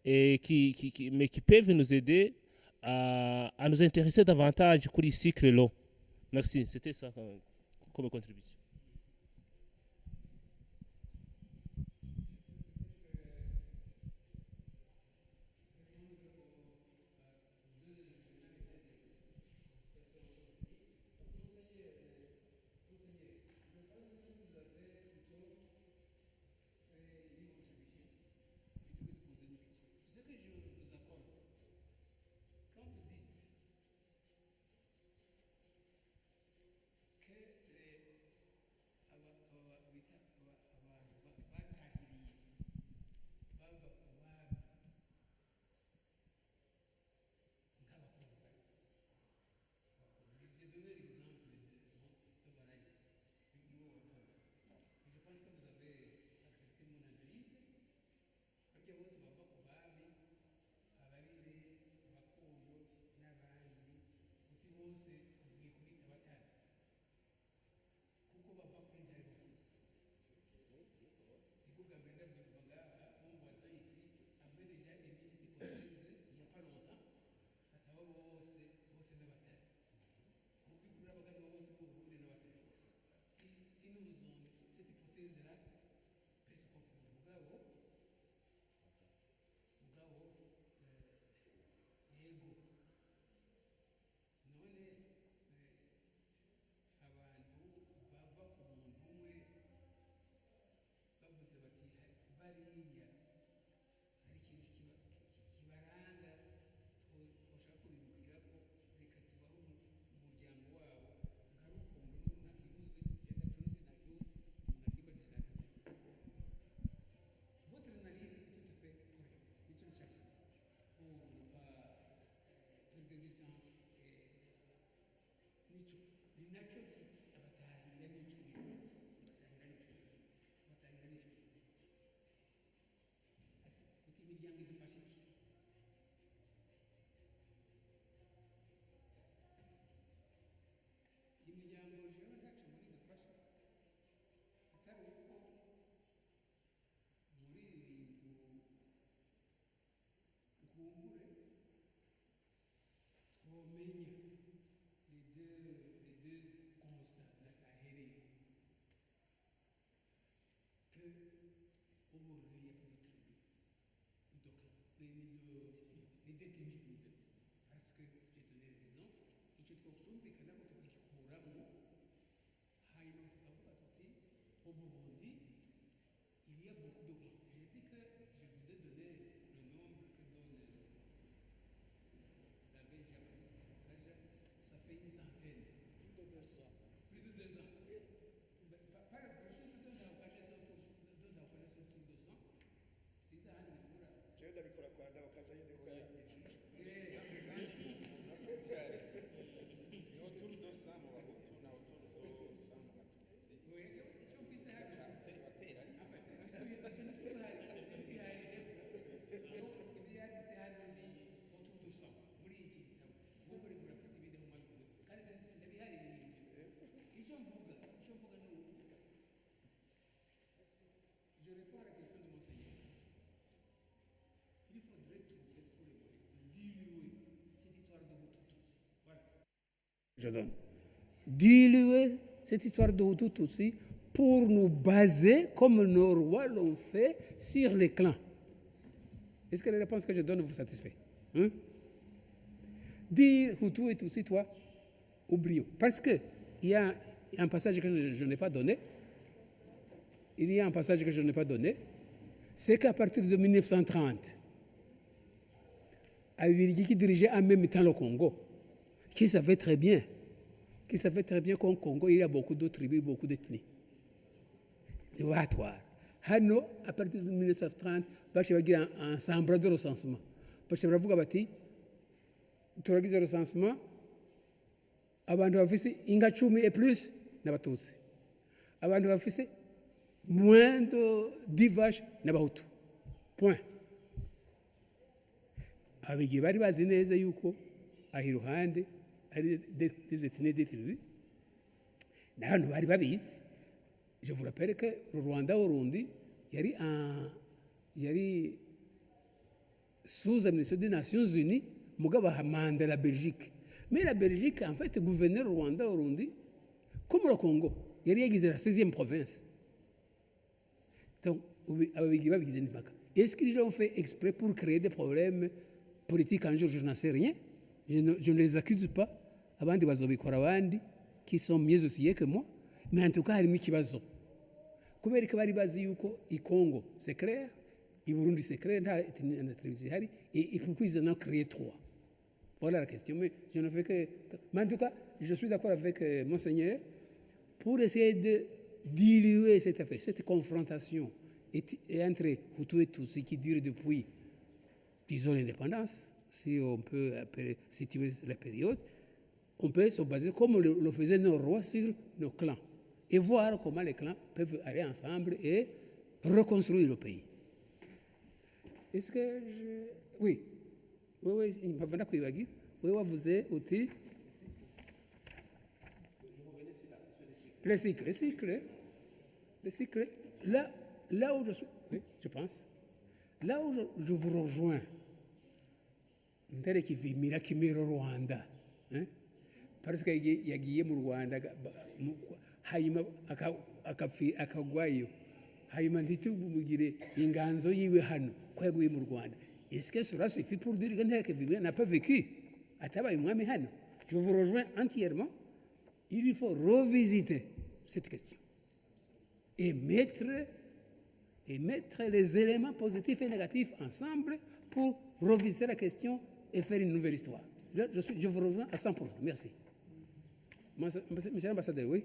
et mais qui peuvent nous aider à nous intéresser davantage pour les cycles long. Merci, c'était ça comme contribution. miryango idufasha iki imiryango jewe ntacu muri idufasha atari uko muri ibi bintu nkumbure twomenya les deux constats ahereye que aujourd'hui il y a plus de tribus les détenus parce que j'ai donné raison icyo twakumvikana ko tukagikuramo hanyuma tukavuga tuti au Burundi il y a beaucoup de gens. J'ai dit que je vous ai donné le nombre que donne la Belgique, ça fait une centaine. Plus de 200. Plus de 200. Par exemple, je te donne la occasion autour de 200. Si tu as un niveau là. jewe ndabikora kwa ndaho kaje yindi ukayangishije Je réponds à la question de mon Seigneur. Il faudrait trouver tous les moyens de diluer cette histoire de Hutu-Tutsi. Voilà. Je donne. Diluer cette histoire de Hutu-Tutsi pour nous baser, comme nos rois l'ont fait, sur les clans. Est-ce que la réponse que je donne vous satisfait? Hein? Dire Hutu et Tutsi, toi, oublions. Parce qu'il y a un passage que je n'ai pas donné. Il y a un passage que je n'ai pas donné. C'est qu'à partir de 1930, Abirigi qui dirigeait en même temps le Congo, qui savait très bien qu'au Congo, il y a beaucoup de tribus, beaucoup d'ethnies. Hano, à partir de 1930, il y a un ensemble de recensement. Parce que vous avez turagize recensement, abantu bafise inka 10 et plus n'abatutsi. Abantu bafise moins de 10 vaches n'abahutu. Point. Abigi bari bazi neza yuko ahi ruhande ari des ethnies des tribus. N'abantu bari babizi. Je vous rappelle que le Rwanda Burundi yari sous administration des Nations Unies, mugaba hamande la Belgique. Mais la Belgique, en fait, gouverneur Rwanda Burundi, comme le Congo, yari yagize la 16e province. Donc, est-ce qu'ils ont fait exprès pour créer des problèmes politiques un jour? Je n'en sais rien. Je ne les accuse pas. Abandi bazobikora abandi qui sont mieux outillés que moi. Mais en tout cas, harimo ikibazo. Kubera ko bari bazi yuko i Congo, c'est clair, i Burundi, c'est clair, nta télévision hari, et pourquoi ils en ont créé 3? Voilà la question. Mais je ne fais que... Mais en tout cas, je suis d'accord avec Monseigneur pour essayer de diluer cette affaire, cette confrontation entre Hutu et Tutsi qui dure depuis, disons, l'indépendance, si on peut situer la période, on peut se baser comme le faisaient nos rois sur nos clans et voir comment les clans peuvent aller ensemble et reconstruire le pays. Est-ce que je... Oui. Oui, il m'a demandé quoi il va dire. Oui, vous êtes outil. Le cycle. Là où je suis, oui, je pense, là où je vous rejoins, ndere kivimira kimero Rwanda, parce que yagiye mu Rwanda hanyuma akagwayo hanyuma ntitubugire inganzo yiwe hano ko yaguye mu Rwanda. Est-ce que cela suffit pour dire que Ndekevimira n'a pas vécu atabaye umwami hano? Je vous rejoins entièrement. Il faut revisiter cette question et mettre les éléments positifs et négatifs ensemble pour revisiter la question et faire une nouvelle histoire. Je vous rejoins à 100%. Merci. Monsieur l'ambassadeur, oui.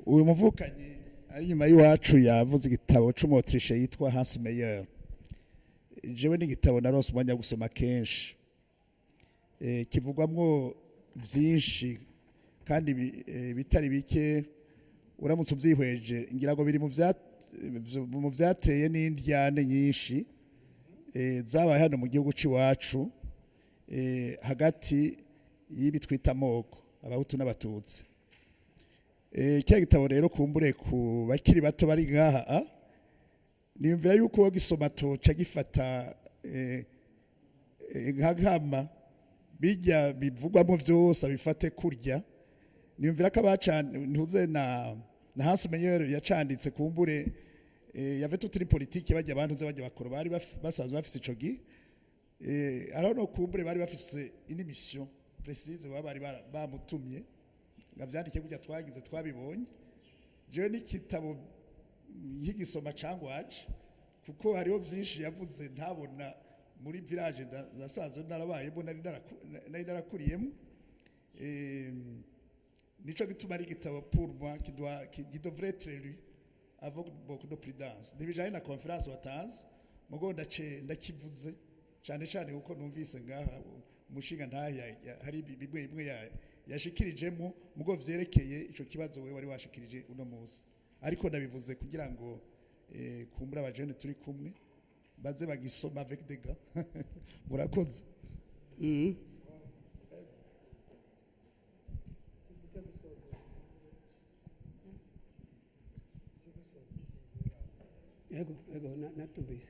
uyu muvukanyi ari nyuma y'iwacu yavuze igitabo c'umutrishe yitwa Hans Meyer. Jewe n'igitabo narose umwanya gusoma kenshi, kivugwamwo byinshi kandi bitari bike uramutse ubyihweje ngira ngo biri mu byateye n'indyane nyinshi zabaye hano mu gihugu cy'iwacu hagati y'ibi twita amoko abahutu n'abatutsi. Cya gitabo rero kumbure ku bakiri bato bari ngaha niyumvira yuko uwo gisoma toca gifata nka nkama bijya bivugwamo byose abifate kurya. Niyumvira ko ntuze na Hans Meyer yacanditse kumbure yave tutiri politiki bajya abantu ze bajya bakora bari basanzwe bafise ico gi no kumbure bari bafise ini mission précise bari bamutumye ngavyandike kujya twagize twabibonye. Je ni kitabo yigisoma cangwaje kuko hariho byinshi yavuze ntabona muri village nasanzwe narabayemo nari narakuriyemo. Nico gituma ari gitabo pour moi qui devrait être lu avec beaucoup de prudence. Nibijanye na conference watanze mugo ndakivuze cyane cyane kuko numvise ngaha umushinga ntahe hari bimwe yashikirijemo mugo vyerekeye ico kibazo we wari washikirije uno munsi, ariko ndabivuze kugira ngo kumbura abajene turi kumwe baze bagisoma avec des gars. Murakoze. Ego natumvise.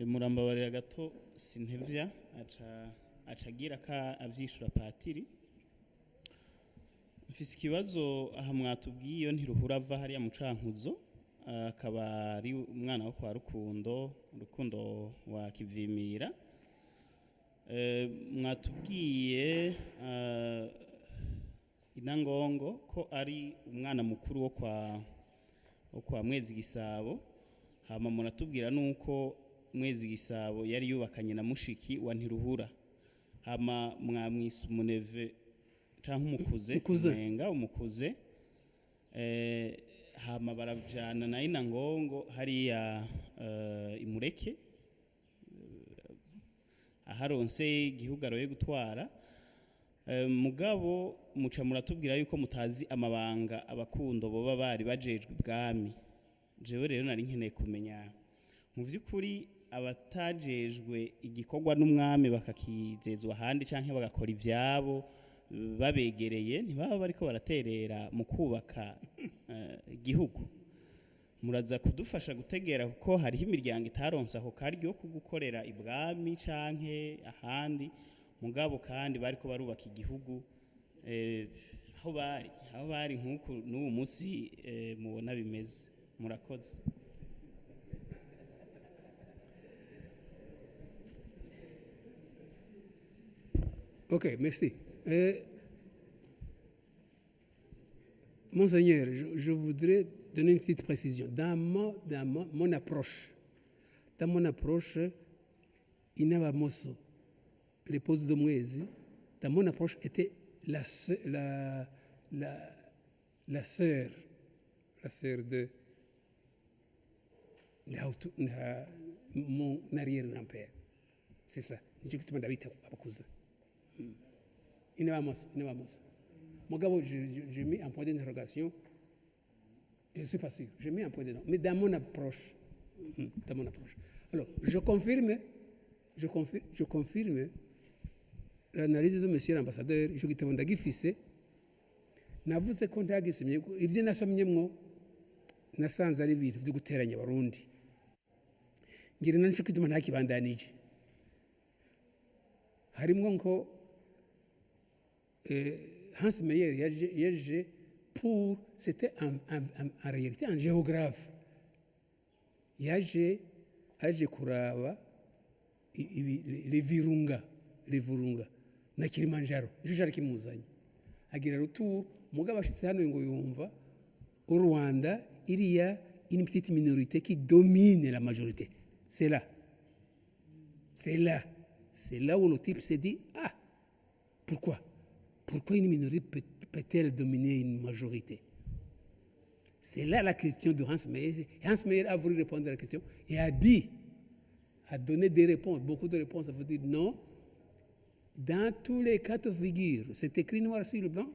Murambabarira gato sintevya acagira ka avyishura patiri. Mfise ikibazo aha mwatubwiye ntiruhura ava hariya mu Cankuzo, akaba ari umwana wo kwa Rukundo wa Kivimira. Mwatubwiye inangongo ko ari umwana mukuru wo kwa Mwezi Gisabo, hama muratubwira nuko Mwezi Gisabo yari yubakanye na mushiki wa Ntiruhura, hama mwamwise umuneve canke umukuze hama barajana na inangongo hariya imureke aharonse igihugaro yo gutwara. Mugabo muca muratubwira yuko mutazi amabanga abakundo boba bari bajejwe ibwami. Jewe rero nari nkeneye kumenya mu vy'ukuri abatajejwe igikorwa n'umwami bakakizezwa handi canke bagakora ivyabo babegereye ntibaba bariko baraterera mu kubaka igihugu. Muraza kudufasha gutegera kuko hariho imiryango itaronsa aho karyo kugukorera ibwami canke ahandi, mugabo kandi bariko barubaka igihugu aho bari nk'uku n'uwo munsi mubona bimeze. Murakoze. Ok, merci. Monseigneur, je voudrais donner une petite précision. Dans mon approche, Inaba Mosso, l'épouse de Mwezi, dans mon approche était la sœur de mon arrière-grand-père. C'est ça. Je mets un point d'interrogation. Je ne suis pas sûr. Je mets un point d'interrogation. Mais dans mon approche. Alors, je confirme l'analyse de monsieur l'ambassadeur. Je vais te demander gifise. Navuze ko ndagisomye ivyo nasomyemwo nasanze ari ibintu byo guteranya abarundi. Ngira nanisho kituma ntakibandanije. Harimwo ngo Hans Meyer yaje pour, c'était en réalité un géographe. Yaje kuraba les Virunga na Kilimanjaro. Je jari kimuzanye. Agira retour mugabo ashitse hano ngo yumva au Rwanda il y a une petite minorité qui domine la majorité. C'est là où le type s'est dit pourquoi une minorité peut-elle dominer une majorité? C'est là la question de Hans Meyer. Hans Meyer a voulu répondre à la question et a donné des réponses, beaucoup de réponses. Ça veut dire non. Dans tous les cas de figure, c'est écrit noir sur le blanc.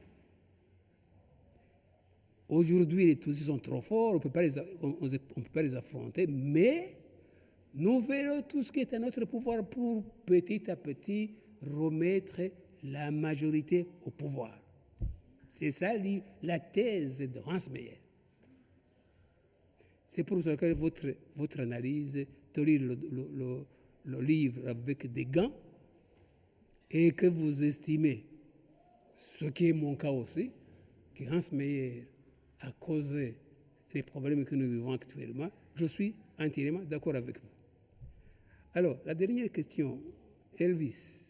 Aujourd'hui, les Tutsis sont trop forts, on ne peut pas les affronter, mais nous verrons tout ce qui est à notre pouvoir pour petit à petit remettre la majorité au pouvoir. C'est ça la thèse de Hans Meyer. C'est pour ça que votre analyse, de lire le livre avec des gants et que vous estimez, ce qui est mon cas aussi, que Hans Meyer a causé les problèmes que nous vivons actuellement, je suis entièrement d'accord avec vous. Alors, la dernière question, Elvis,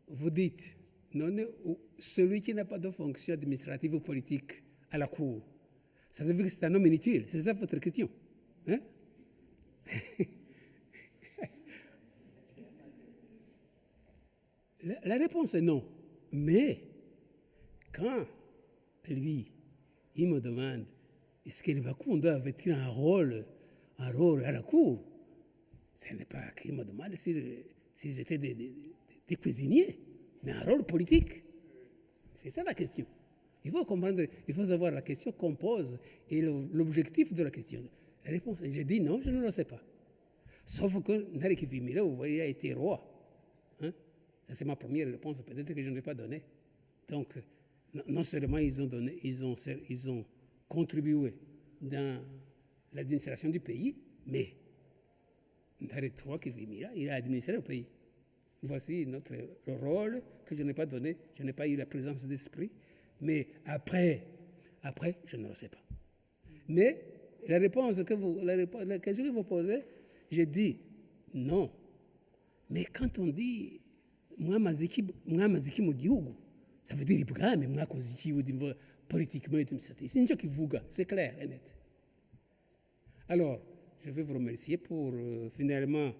vous dites, non, celui qui n'a pas de fonction administrative ou politique à la Cour, ça veut dire que c'est un homme inutile, c'est ça votre question, hein? La réponse est non. Mais quand lui, il me demande est-ce que les Bakunda avait-il un rôle à la Cour, ce n'est pas qu'il me demande s'ils étaient des cuisiniers, mais un rôle politique. C'est ça la question. Il faut comprendre, il faut savoir la question qu'on pose et l'objectif de la question. La réponse, j'ai dit non, je ne le sais pas. Sauf que Nariki Vimira, vous voyez, a été roi. Hein? Ça, c'est ma première réponse, peut-être que je ne l'ai pas donnée. Donc, non seulement ils ont contribué dans l'administration du pays, mais Ndare III Vimira, il a administré le pays. Voici notre rôle que je n'ai pas donné, je n'ai pas eu la présence d'esprit, mais après, je ne le sais pas. Mais la question que vous posez, j'ai dit non. Mais quand on dit mwamaziki mu gihugu, ça veut dire ibwami mwakoze iki politiquement et administrativement. C'est une chose c'est clair et net. Alors, je vais vous remercier pour finalement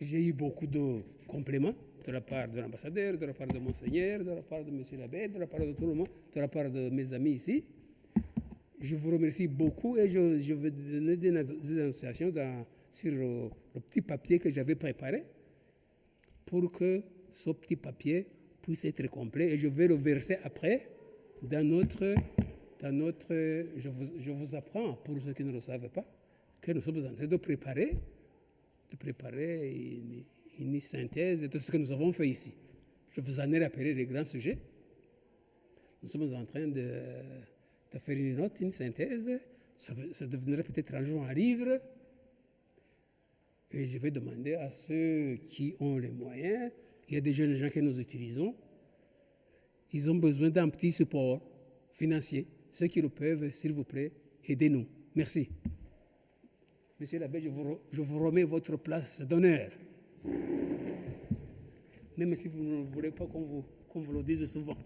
j'ai eu beaucoup de compliments de la part de l'ambassadeur, de la part de Monseigneur, de la part de M. l'abbé, de la part de tout le monde, de la part de mes amis ici. Je vous remercie beaucoup et je vais donner des annonciations sur le petit papier que j'avais préparé pour que ce petit papier puisse être complet et je vais le verser après dans notre je vous apprends, pour ceux qui ne le savent pas, que nous sommes en train de préparer une synthèse de ce que nous avons fait ici. Je vous en ai rappelé les grands sujets. Nous sommes en train de faire une note, une synthèse. Ça deviendra peut-être un jour un livre. Et je vais demander à ceux qui ont les moyens, il y a des jeunes gens que nous utilisons, ils ont besoin d'un petit support financier. Ceux qui le peuvent, s'il vous plaît, aidez-nous. Merci. Monsieur l'abbé, je vous remets votre place d'honneur. Même si vous ne voulez pas qu'on vous le dise souvent.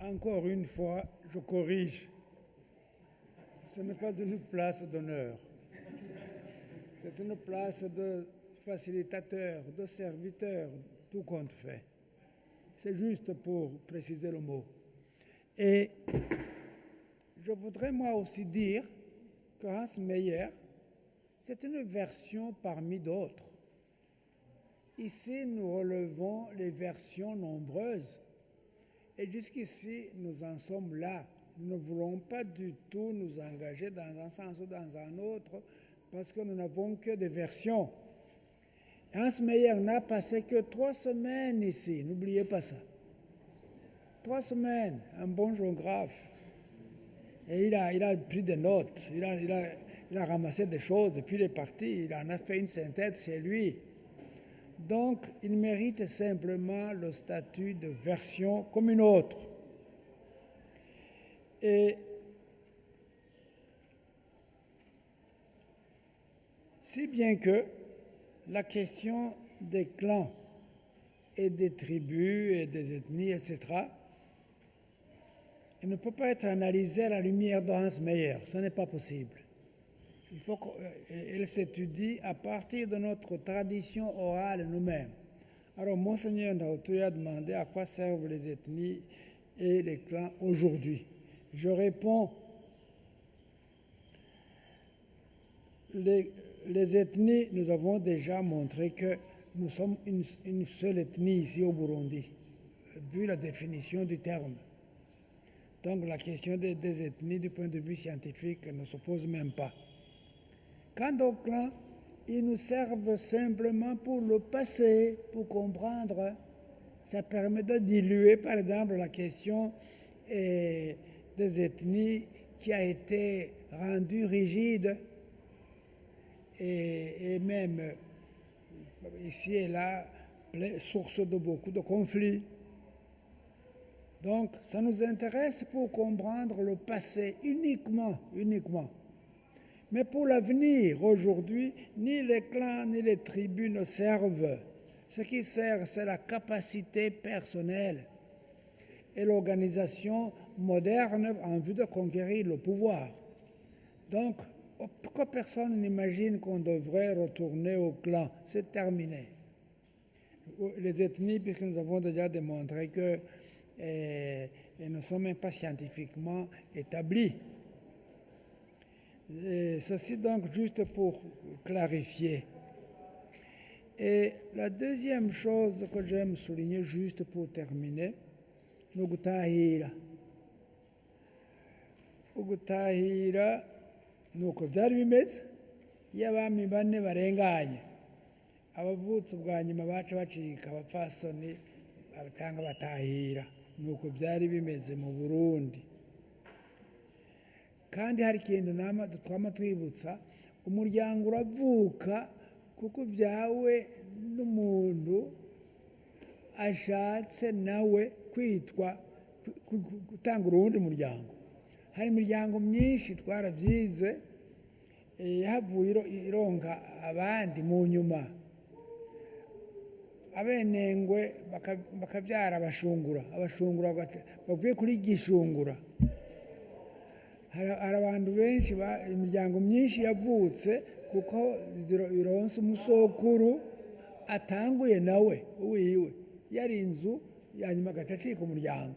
Encore une fois, je corrige. Ce n'est pas une place d'honneur. C'est une place de facilitateur, de serviteur, tout compte fait. C'est juste pour préciser le mot. Et je voudrais moi aussi dire que Hans Meyer, c'est une version parmi d'autres. Ici, nous relevons les versions nombreuses. Et jusqu'ici, nous en sommes là. Nous ne voulons pas du tout nous engager dans un sens ou dans un autre parce que nous n'avons que des versions. Hans Meyer n'a passé que 3 semaines ici, n'oubliez pas ça. 3 semaines, un bon géographe. Et il a pris des notes, il a ramassé des choses, et puis il est parti, il en a fait une synthèse chez lui. Donc, il mérite simplement le statut de version comme une autre. Et si bien que la question des clans et des tribus et des ethnies, etc., elle ne peut pas être analysée à la lumière de Hans Meyer. Ce n'est pas possible. Il faut qu'elle s'étudie à partir de notre tradition orale nous-mêmes. Alors, Monseigneur Ndaoutouré a demandé à quoi servent les ethnies et les clans aujourd'hui. Je réponds, les ethnies, nous avons déjà montré que nous sommes une seule ethnie ici au Burundi, vu la définition du terme. Donc la question des ethnies du point de vue scientifique ne se pose même pas. Quant aux clans, ils nous servent simplement pour le passé, pour comprendre. Ça permet de diluer, par exemple, la question des ethnies qui a été rendue rigide et même ici et là, source de beaucoup de conflits. Donc, ça nous intéresse pour comprendre le passé uniquement. Mais pour l'avenir, aujourd'hui, ni les clans ni les tribus ne servent. Ce qui sert, c'est la capacité personnelle et l'organisation moderne en vue de conquérir le pouvoir. Donc, pourquoi personne n'imagine qu'on devrait retourner au clan? C'est terminé. Les ethnies, puisque nous avons déjà démontré que elles ne sont même pas scientifiquement établies. Et ceci donc juste pour clarifier. Et la deuxième chose que j'aime souligner juste pour terminer, ni ugutahira. Ugutahira ni uko byari bimeze iyo abami bane barenganye abavutse ubwa nyuma baca bacika abapfasoni cyangwa batahira ni uko byari bimeze mu Burundi. Kandi hari ikintu twama twibutsa, umuryango uravuka kuko byawe n'umuntu ashatse nawe kwitwa gutanga urundi muryango. Hari imiryango myinshi twarabyize yahavuye ironka abandi mu nyuma, abenengwe bakabyara abashungura bavuye kuri gishungura. Hari abantu benshi, imiryango myinshi yavutse kuko bironse umusokuru atanguye nawe uwiwe yari inzu yanyuma agaca acika umuryango.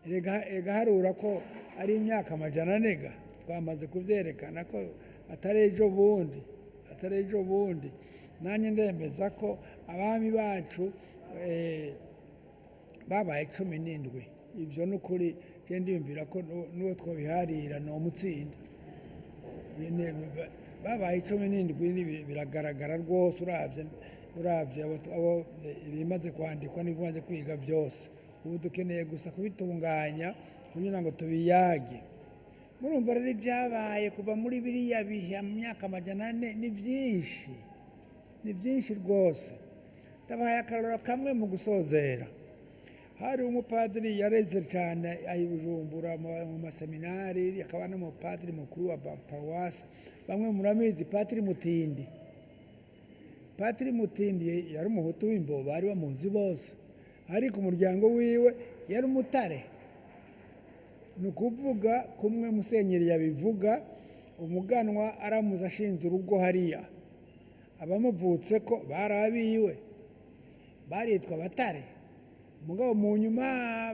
Erega harura ko ari imyaka amajana anega, twamaze kubyerekana ko atari ejo bundi. Nanjye ndemeza ko abami bacu babaye 17. Ibyo ni ukuri, ndiyumvira ko n'uwo twobiharira ni umutsinda. Babaye 17 biragaragara rwose, urabye abo ibimaze kwandikwa n'ibimaze kwiga byose. Ubu dukeneye gusa kubitunganya kugira ngo tubiyage. Murumva rero ibyabaye kuva muri biriya bihe mu myaka amajana 4 ni byinshi rwose. Ndabahaye akarora kamwe mu gusozera. Hari umupadiri yareze cyane ahi Bujumbura mu maseminari, akaba n'umupadiri mukuru wa paruwasi. Bamwe muramizi Patiri Mutindi. Patiri Mutindi yari umuhutu w'imbo, bari bamuzi bose. Ariko umuryango wiwe yari umutare. Ni ukuvuga kumwe Musenyeri yabivuga, umuganwa aramuza ashinze urugo hariya. Abamuvutse ko barabiwe, baritwa abatare. Mugabo mu nyuma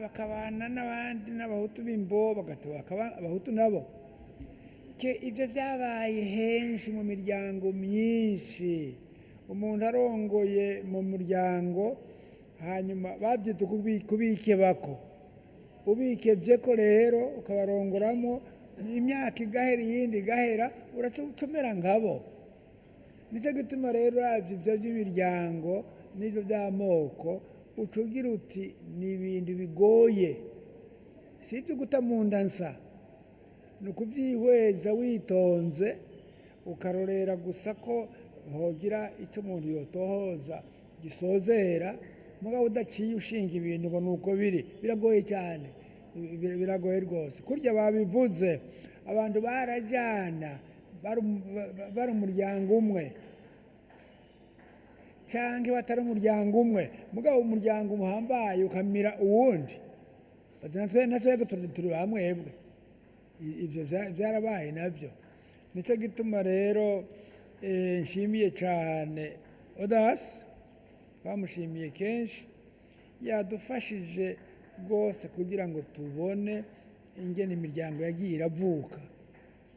bakabana n'abandi n'abahutu b'imbo, bakaba abahutu nabo. Ibyo byabaye henshi mu miryango myinshi. Umuntu arongoye mu muryango, hanyuma babyita kubikebako. Ubikebye ko rero ukabarongoramo, imyaka igahera iyindi igahera, uracumera ngabo. Nicyo gituma rero ibyo by'imiryango n'ibyo by'amoko ucugira uti ni ibintu bigoye, si ibyo guta mu nda nsa. Ni ukubyihweza witonze, ukarorera gusa ko hogira icyo umuntu yotohoza gisozera, mugabo udaciye ushinga ibintu ngo nuko biragoye cyane, biragoye rwose. Kurya babivuze, abantu barajyana bari umuryango umwe cyangwa batari umuryango umwe, mugabo umuryango uhambaye ukamira uwundi. Natwe turi bamwebwe. Ibyo byarabaye nabyo. Nicyo gituma rero nshimiye cyane Odasi, twamushimiye kenshi, yadufashije rwose kugira ngo tubone ingene imiryango yagiye iravuka.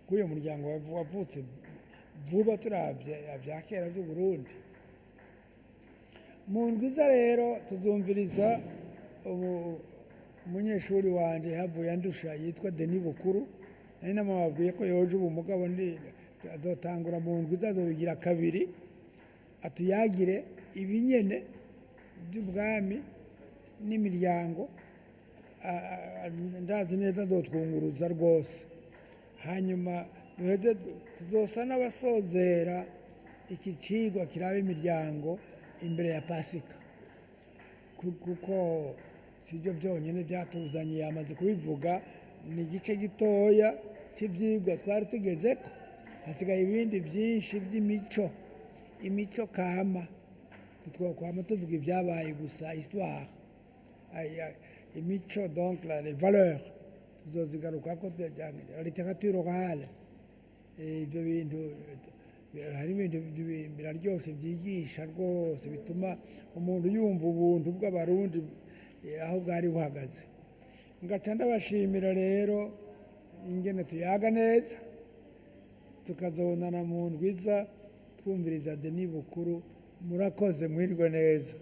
K'uyu muryango wavutse vuba turabye bya kera by'u Burundi. mu ndwiza rero tuzumviriza umunyeshuri wanjye havuye andusha yitwa Denis Bukuru nari namubabwiye ko yoje ubu mugabo azotangura mu ndwiza azobigira kabiri atuyagire ibinyene by'ubwami n'imiryango ndazi neza dotwunguruza rwose hanyuma duheze tuzosa n'abasozera iki cigwa kiraba imiryango imbere ya pasika kuko sibyo byonyine byatuzanye yamaze kubivuga ni igice gitoya cy'ibyigwa twari tugeze ko hasigaye ibindi byinshi imico kama ntitwakwama tuvuga ibyabaye gusa histoire imico donc les valeurs tuzozigaruka ko la littérature orale ibyo bintu hari ibintu biraryoshye byigisha rwose bituma umuntu yumva ubuntu bw'abarundi aho bwari buhagaze ngaca ndabashimira rero ingene tuyaga neza tukazonana mu ndwiza twumviriza Denis Bukuru murakoze mwirwe neza